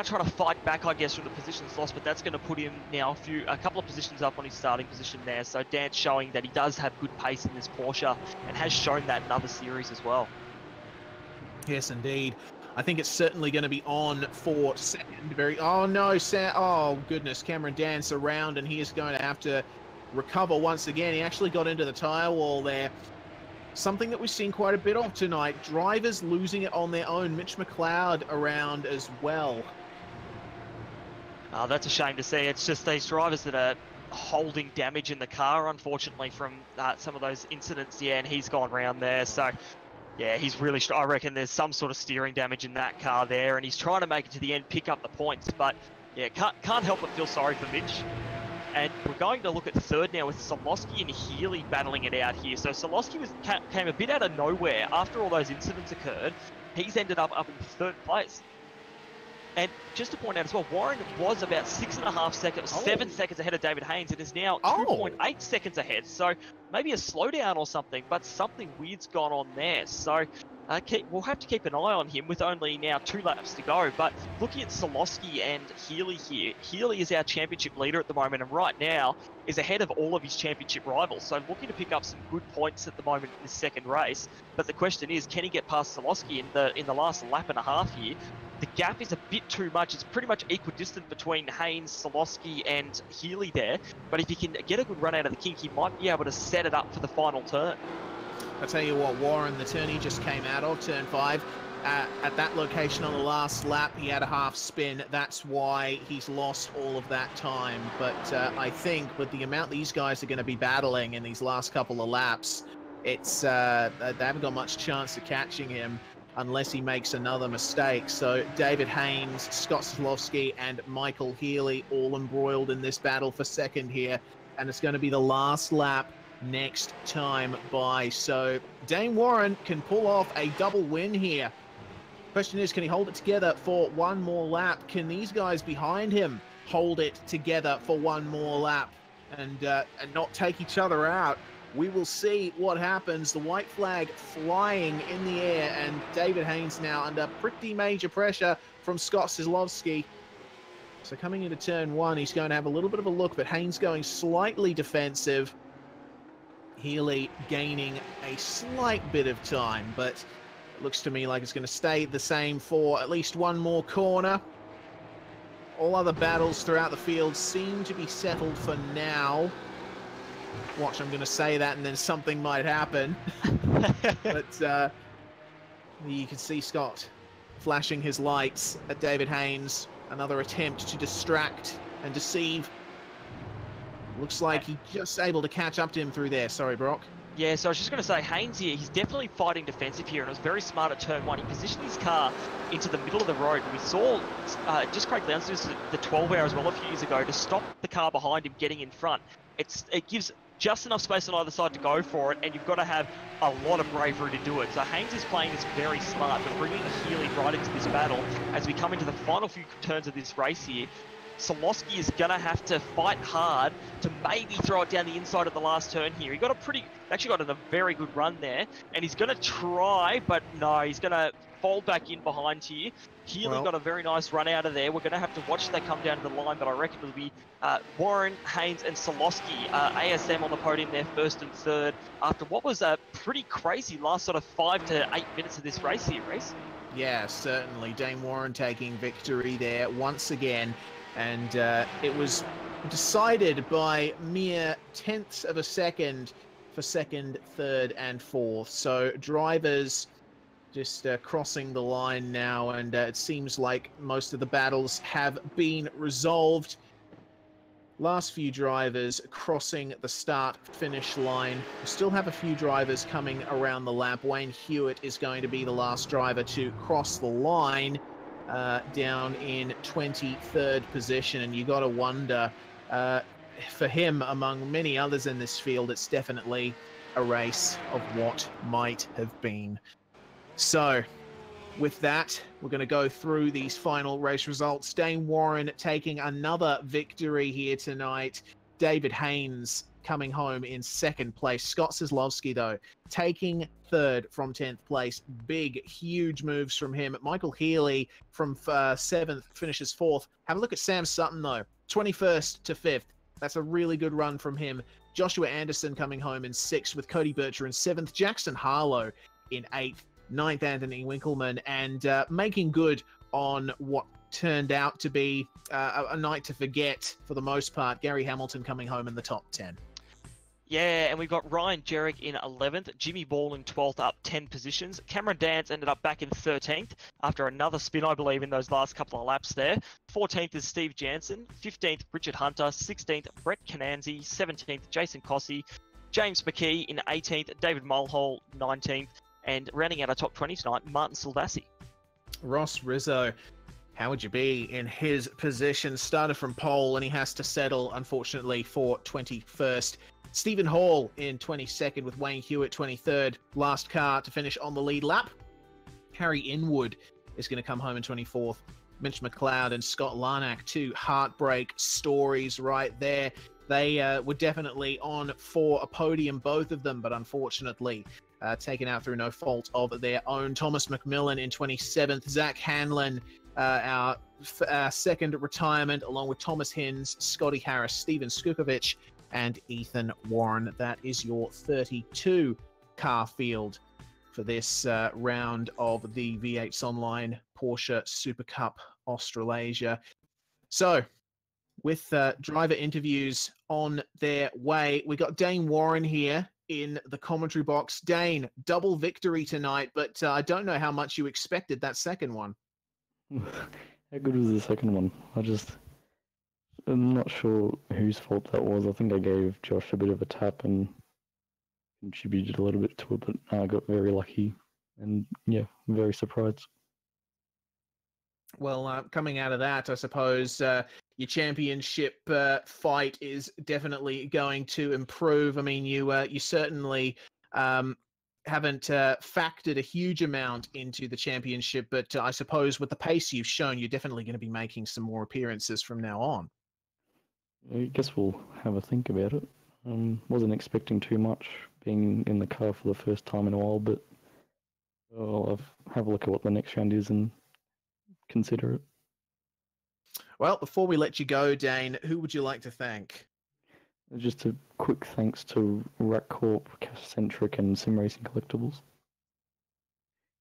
S8: trying to fight back, I guess, from the positions lost, but that's going to put him now a couple of positions up on his starting position there. So Dance showing that he does have good pace in this Porsche and has shown that in other series as well. Yes, indeed. I think it's certainly going to be on for second. Oh no, oh goodness, Cameron Dance around, and he is going to have to recover once again. He actually got into the tyre wall there. Something that we've seen quite a bit of tonight. Drivers losing it on their own. Mitch McLeod around as well. Oh, that's a shame to see. It's just these drivers that are holding damage in the car, unfortunately, from some of those incidents. Yeah, and he's gone round there. So, yeah, he's really... I reckon there's some sort of steering damage in that car there, and he's trying to make it to the end, pick up the points. But, yeah, can't help but feel sorry for Mitch. And we're going to look at third now with Solosky and Healy battling it out here. So Solosky came a bit out of nowhere after all those incidents occurred. He's ended up in third place. And just to point out as well, Warren was about 6.5 seconds, 7 seconds ahead of David Haynes, and is now 2.8 seconds ahead. So maybe a slowdown or something, but something weird's gone on there. So we'll have to keep an eye on him with only now 2 laps to go. But looking at Solowski and Healy here, Healy is our championship leader at the moment, and right now is ahead of all of his championship rivals. So looking to pick up some good points at the moment in this second race. But the question is, can he get past Solowski in the last lap and a half here? The gap is a bit too much. It's pretty much equidistant between Haynes, Solowski and Healy there. But if he can get a good run out of the kink, he might be able to set it up for the final turn.
S7: I'll tell you what, Warren, the turn he just came out of, turn 5, at that location on the last lap, he had a half spin. That's why he's lost all of that time. But I think with the amount these guys are going to be battling in these last couple of laps, it's they haven't got much chance of catching him unless he makes another mistake. So David Haynes, Scott Slowski, and Michael Healy all embroiled in this battle for second here. And it's going to be the last lap next time by. So Dane Warren can pull off a double win here. Question is, can he hold it together for one more lap? Can these guys behind him hold it together for one more lap and not take each other out? We will see what happens. The white flag flying in the air, and David Haynes now under pretty major pressure from Scott Sislovsky. So coming into turn 1, he's going to have a little bit of a look, but Haynes going slightly defensive. Healy gaining a slight bit of time, but it looks to me like it's going to stay the same for at least one more corner. All other battles throughout the field seem to be settled for now. Watch, I'm going to say that and then something might happen. But you can see Scott flashing his lights at David Haynes. Another attempt to distract and deceive. Looks like he's just able to catch up to him through there. Sorry, Brock.
S8: Yeah, so I was just going to say, Haynes here, he's definitely fighting defensive here, and it was very smart at turn 1. He positioned his car into the middle of the road. We saw just Craig Lowndes the 12 hour as well a few years ago to stop the car behind him getting in front. It gives just enough space on either side to go for it, and you've got to have a lot of bravery to do it. So Haynes is playing this very smart, but bringing Healy right into this battle as we come into the final few turns of this race here. Solowski is going to have to fight hard to maybe throw it down the inside of the last turn here. He got actually got a very good run there, and he's going to try, but no, he's going to fold back in behind here. Healy got a very nice run out of there. We're going to have to watch they come down to the line, but I reckon it'll be Warren, Haynes, and Solowski, ASM on the podium there, first and third, after what was a pretty crazy last sort of 5 to 8 minutes of this race here, Reece.
S7: Yeah, certainly. Dane Warren taking victory there once again. And it was decided by mere tenths of a second for second, third, and fourth. So drivers just crossing the line now, and it seems like most of the battles have been resolved. Last few drivers crossing the start-finish line. We still have a few drivers coming around the lap. Wayne Hewitt is going to be the last driver to cross the line. Down in 23rd position, and you got to wonder, for him, among many others in this field, it's definitely a race of what might have been. So, with that, we're going to go through these final race results. Dane Warren taking another victory here tonight. David Haynes coming home in second place. Scott Sislovsky, though, taking third from 10th place. Big, huge moves from him. Michael Healy from 7th finishes 4th. Have a look at Sam Sutton, though. 21st to 5th. That's a really good run from him. Joshua Anderson coming home in 6th with Cody Bircher in 7th. Jackson Harlow in 8th. 9th, Anthony Winkleman. And making good on what turned out to be a night to forget for the most part. Gary Hamilton coming home in the top 10.
S8: Yeah, and we've got Ryan Jerrick in 11th, Jimmy Ball in 12th, up 10 positions. Cameron Dance ended up back in 13th after another spin, I believe, in those last couple of laps there. 14th is Steve Jansen, 15th, Richard Hunter, 16th, Brett Cananzi, 17th, Jason Cossey, James McKee in 18th, David Mulhall, 19th, and rounding out our top 20 tonight, Martin Silvassi.
S7: Ross Rizzo, how would you be in his position? Started from pole, and he has to settle, unfortunately, for 21st. Stephen Hall in 22nd with Wayne Hewitt 23rd. Last car to finish on the lead lap. Harry Inwood is going to come home in 24th. Mitch McLeod and Scott Larnack, 2 heartbreak stories right there. They were definitely on for a podium, both of them, but unfortunately taken out through no fault of their own. Thomas McMillan in 27th. Zach Hanlon, our second retirement, along with Thomas Hins, Scotty Harris, Steven Skukovic, and Ethan Warren. That is your 32 car field for this round of the V8s Online Porsche Super Cup Australasia. So, with driver interviews on their way, we got Dane Warren here in the commentary box. Dane, double victory tonight, but I don't know how much you expected that second one.
S2: How good was the second one? I'm not sure whose fault that was. I think I gave Josh a bit of a tap and contributed a little bit to it, but I got very lucky and, yeah, very surprised.
S7: Well, coming out of that, I suppose your championship fight is definitely going to improve. I mean, you certainly haven't factored a huge amount into the championship, but I suppose with the pace you've shown, you're definitely going to be making some more appearances from now on.
S2: I guess we'll have a think about it. Wasn't expecting too much being in the car for the first time in a while, but I'll have a look at what the next round is and consider it.
S7: Well, before we let you go, Dane, who would you like to thank?
S2: Just a quick thanks to Rack Corp, Cash-Centric, and Sim Racing Collectibles.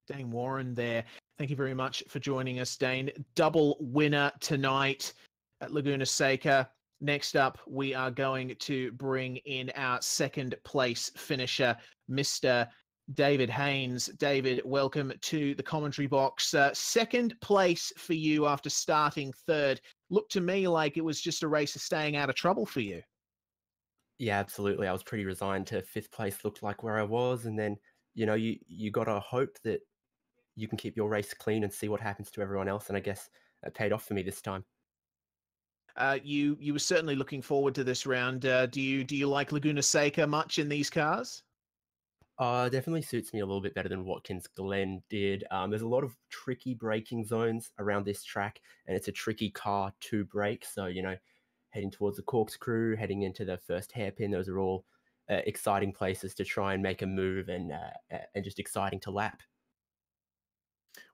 S7: Dane Warren there. Thank you very much for joining us, Dane. Double winner tonight at Laguna Seca. Next up, we are going to bring in our second place finisher, Mr. David Haynes. David, welcome to the commentary box. Second place for you after starting third. Looked to me like it was just a race of staying out of trouble for you.
S9: Yeah, absolutely. I was pretty resigned to fifth place, looked like where I was. And then, you got to hope that you can keep your race clean and see what happens to everyone else. And I guess it paid off for me this time.
S7: You were certainly looking forward to this round. Do you like Laguna Seca much in these cars?
S9: Definitely suits me a little bit better than Watkins Glen did. There's a lot of tricky braking zones around this track, and it's a tricky car to brake. So, heading towards the corkscrew, heading into the first hairpin, those are all exciting places to try and make a move and just exciting to lap.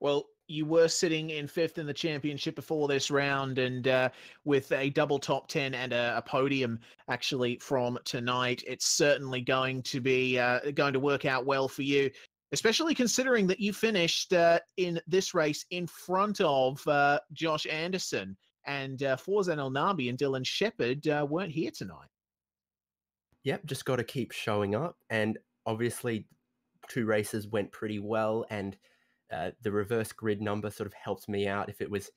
S7: Well, you were sitting in fifth in the championship before this round, and with a double top 10 and a podium actually from tonight, it's certainly going to be going to work out well for you, especially considering that you finished in this race in front of Josh Anderson, and Forzan El Nabi and Dylan Shepherd weren't here tonight.
S9: Yep, just got to keep showing up, and obviously 2 races went pretty well, and the reverse grid number sort of helped me out. If it was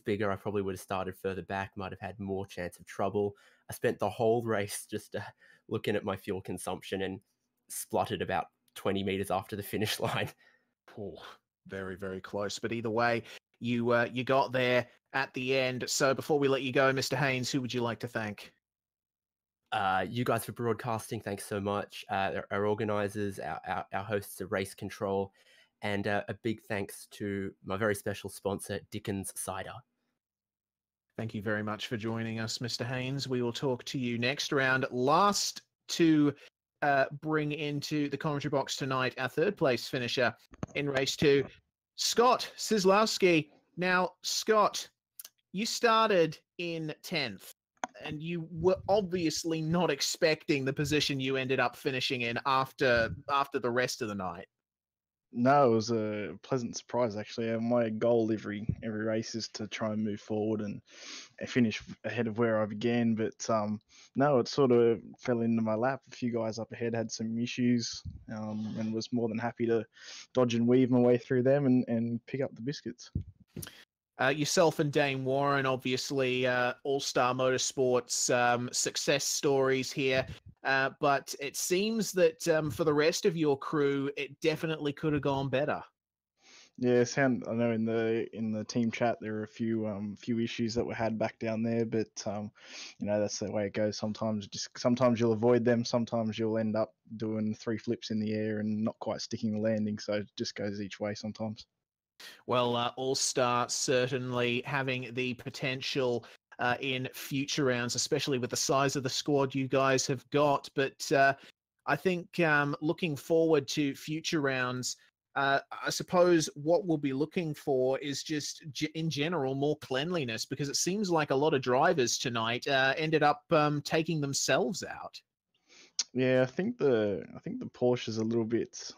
S9: bigger, I probably would have started further back, might have had more chance of trouble. I spent the whole race just looking at my fuel consumption and spluttered about 20 meters after the finish line.
S7: Oh, very, very close. But either way, you got there at the end. So before we let you go, Mr. Haynes, who would you like to thank?
S9: You guys for broadcasting, thanks so much. Our organizers, our hosts of Race Control, and a big thanks to my very special sponsor, Dickens Cider.
S7: Thank you very much for joining us, Mr. Haynes. We will talk to you next round. Last to bring into the commentary box tonight, our third place finisher in race 2, Scott Sislowski. Now, Scott, you started in 10th, and you were obviously not expecting the position you ended up finishing in after the rest of the night.
S10: No, it was a pleasant surprise actually. My goal every race is to try and move forward and finish ahead of where I began, but no, it sort of fell into my lap. A few guys up ahead had some issues, and was more than happy to dodge and weave my way through them and pick up the biscuits.
S7: Yourself and Dane Warren, obviously All-Star Motorsports success stories here. But it seems that for the rest of your crew, it definitely could have gone better.
S10: Yeah, I know in the team chat there are a few issues that were had back down there, but that's the way it goes. Sometimes you'll avoid them, sometimes you'll end up doing 3 flips in the air and not quite sticking the landing. So it just goes each way sometimes.
S7: Well, All-Star certainly having the potential in future rounds, especially with the size of the squad you guys have got. But I think looking forward to future rounds, I suppose what we'll be looking for is just in general more cleanliness, because it seems like a lot of drivers tonight ended up taking themselves out.
S10: Yeah, I think the Porsche is a little bit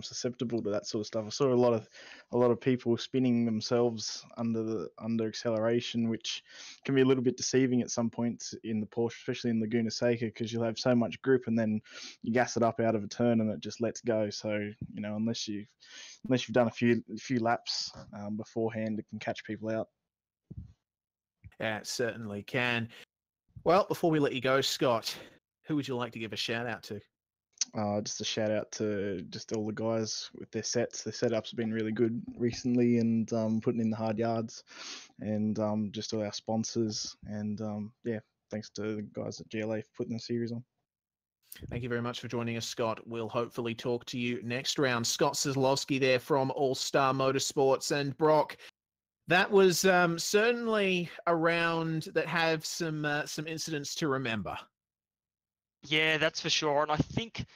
S10: susceptible to that sort of stuff. I saw a lot of people spinning themselves under acceleration, which can be a little bit deceiving at some points in the Porsche, especially in Laguna Seca, because you'll have so much grip and then you gas it up out of a turn and it just lets go. So unless you've done a few laps beforehand, it can catch people out.
S7: Yeah, it certainly can. Well, before we let you go, Scott, who would you like to give a shout out to?
S10: Just a shout out to just all the guys with their sets. Their setups have been really good recently, and putting in the hard yards, and just all our sponsors, and thanks to the guys at GLA for putting the series on.
S7: Thank you very much for joining us, Scott. We'll hopefully talk to you next round. Scott Kozlowski there from All Star Motorsports. And Brock, that was certainly a round that have some incidents to remember.
S8: Yeah, that's for sure. And I think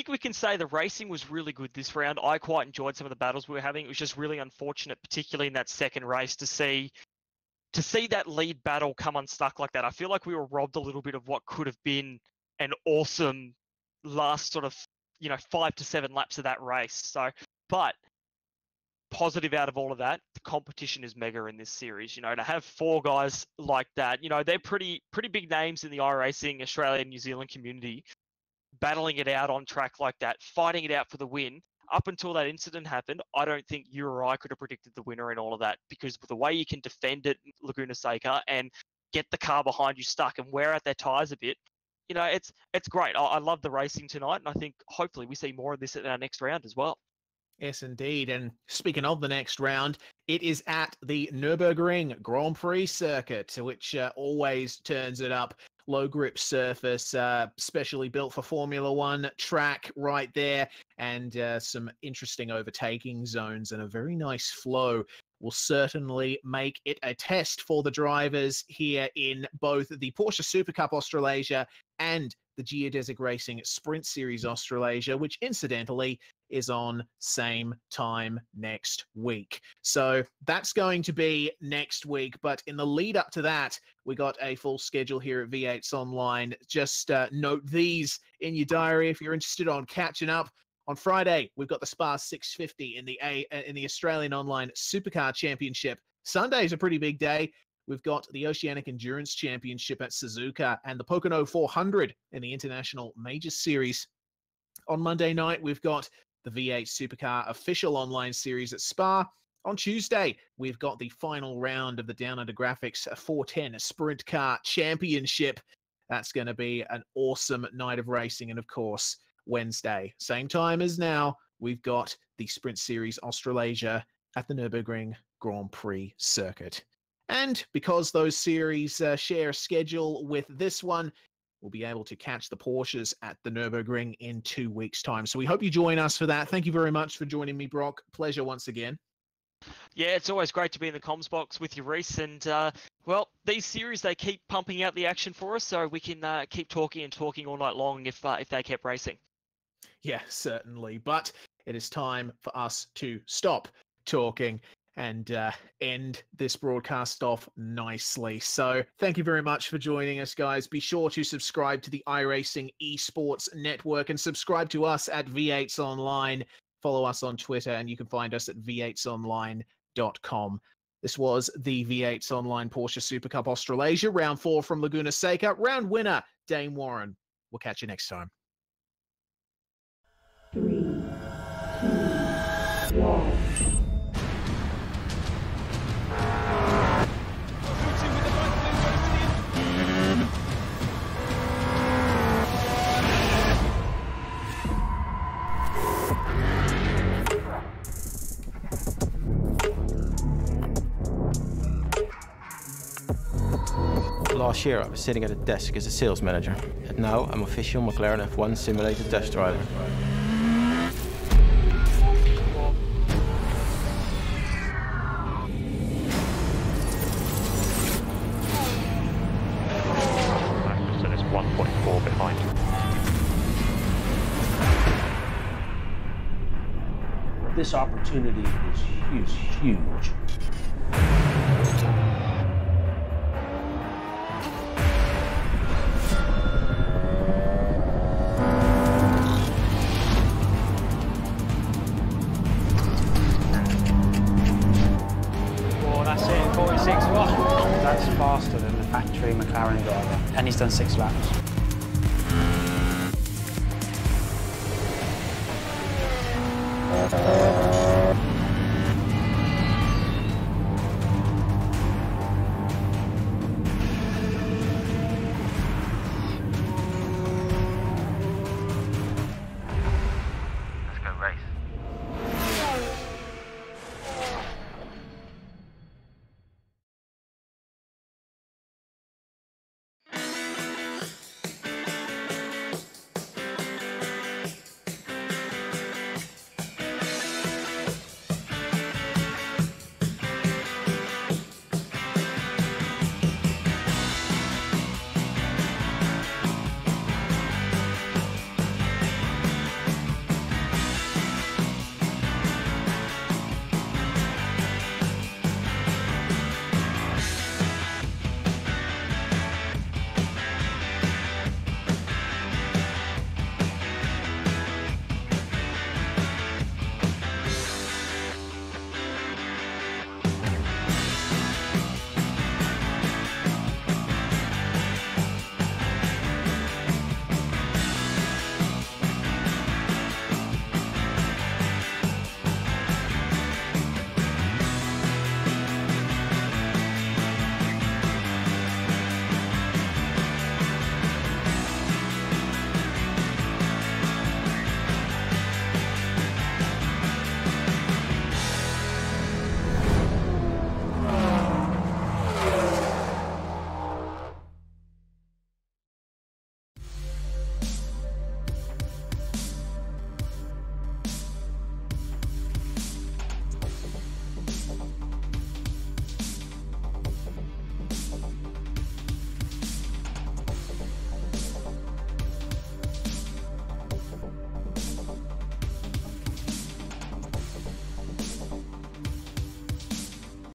S8: we can say the racing was really good this round. I quite enjoyed some of the battles we were having. It was just really unfortunate, particularly in that second race, to see that lead battle come unstuck like that. I feel like we were robbed a little bit of what could have been an awesome last sort of 5 to 7 laps of that race. So, but positive out of all of that, the competition is mega in this series. To have 4 guys like that, they're pretty big names in the iRacing Australia and New Zealand community, battling it out on track like that, fighting it out for the win. Up until that incident happened, I don't think you or I could have predicted the winner in all of that, because the way you can defend it, Laguna Seca, and get the car behind you stuck and wear out their tyres a bit, it's great. I love the racing tonight, and I think hopefully we see more of this in our next round as well.
S7: Yes, indeed. And speaking of the next round, it is at the Nürburgring Grand Prix circuit, which always turns it up. Low grip surface, specially built for Formula One track right there, and some interesting overtaking zones and a very nice flow will certainly make it a test for the drivers here in both the Porsche Supercup Australasia and the Geodesic Racing Sprint Series Australasia, which incidentally is on same time next week. So that's going to be next week. But in the lead up to that, we got a full schedule here at V8's Online. Just note these in your diary if you're interested on catching up. On Friday, we've got the Spa 650 in the Australian Online Supercar Championship. Sunday's a pretty big day. We've got the Oceanic Endurance Championship at Suzuka and the Pocono 400 in the International Majors Series. On Monday night, we've got the V8 Supercar Official Online Series at Spa. On Tuesday, we've got the final round of the Down Under Graphics 410 Sprint Car Championship. That's going to be an awesome night of racing. And of course, Wednesday, same time as now, we've got the Sprint Series Australasia at the Nürburgring Grand Prix circuit. And because those series share a schedule with this one, we'll be able to catch the Porsches at the Nürburgring in 2 weeks' time. So we hope you join us for that. Thank you very much for joining me, Brock. Pleasure once again.
S8: Yeah, it's always great to be in the comms box with you, Reese. And, well, these series, they keep pumping out the action for us, so we can keep talking and talking all night long if they kept racing.
S7: Yeah, certainly. But it is time for us to stop talking and end this broadcast off nicely. So thank you very much for joining us, guys. Be sure to subscribe to the iRacing Esports Network and subscribe to us at V8's Online. Follow us on Twitter, and you can find us at v8sonline.com. This was the V8's Online Porsche Supercup Australasia, round 4 from Laguna Seca. Round winner, Dane Warren. We'll catch you next time.
S11: 3, 2, 1.
S3: Last year I was sitting at a desk as a sales manager, and now I'm official McLaren F1 simulated test driver.
S4: So there's 1.4 behind.
S5: This opportunity is huge.
S6: That's it, 46. That's faster than the factory McLaren driver, and he's done 6 laps.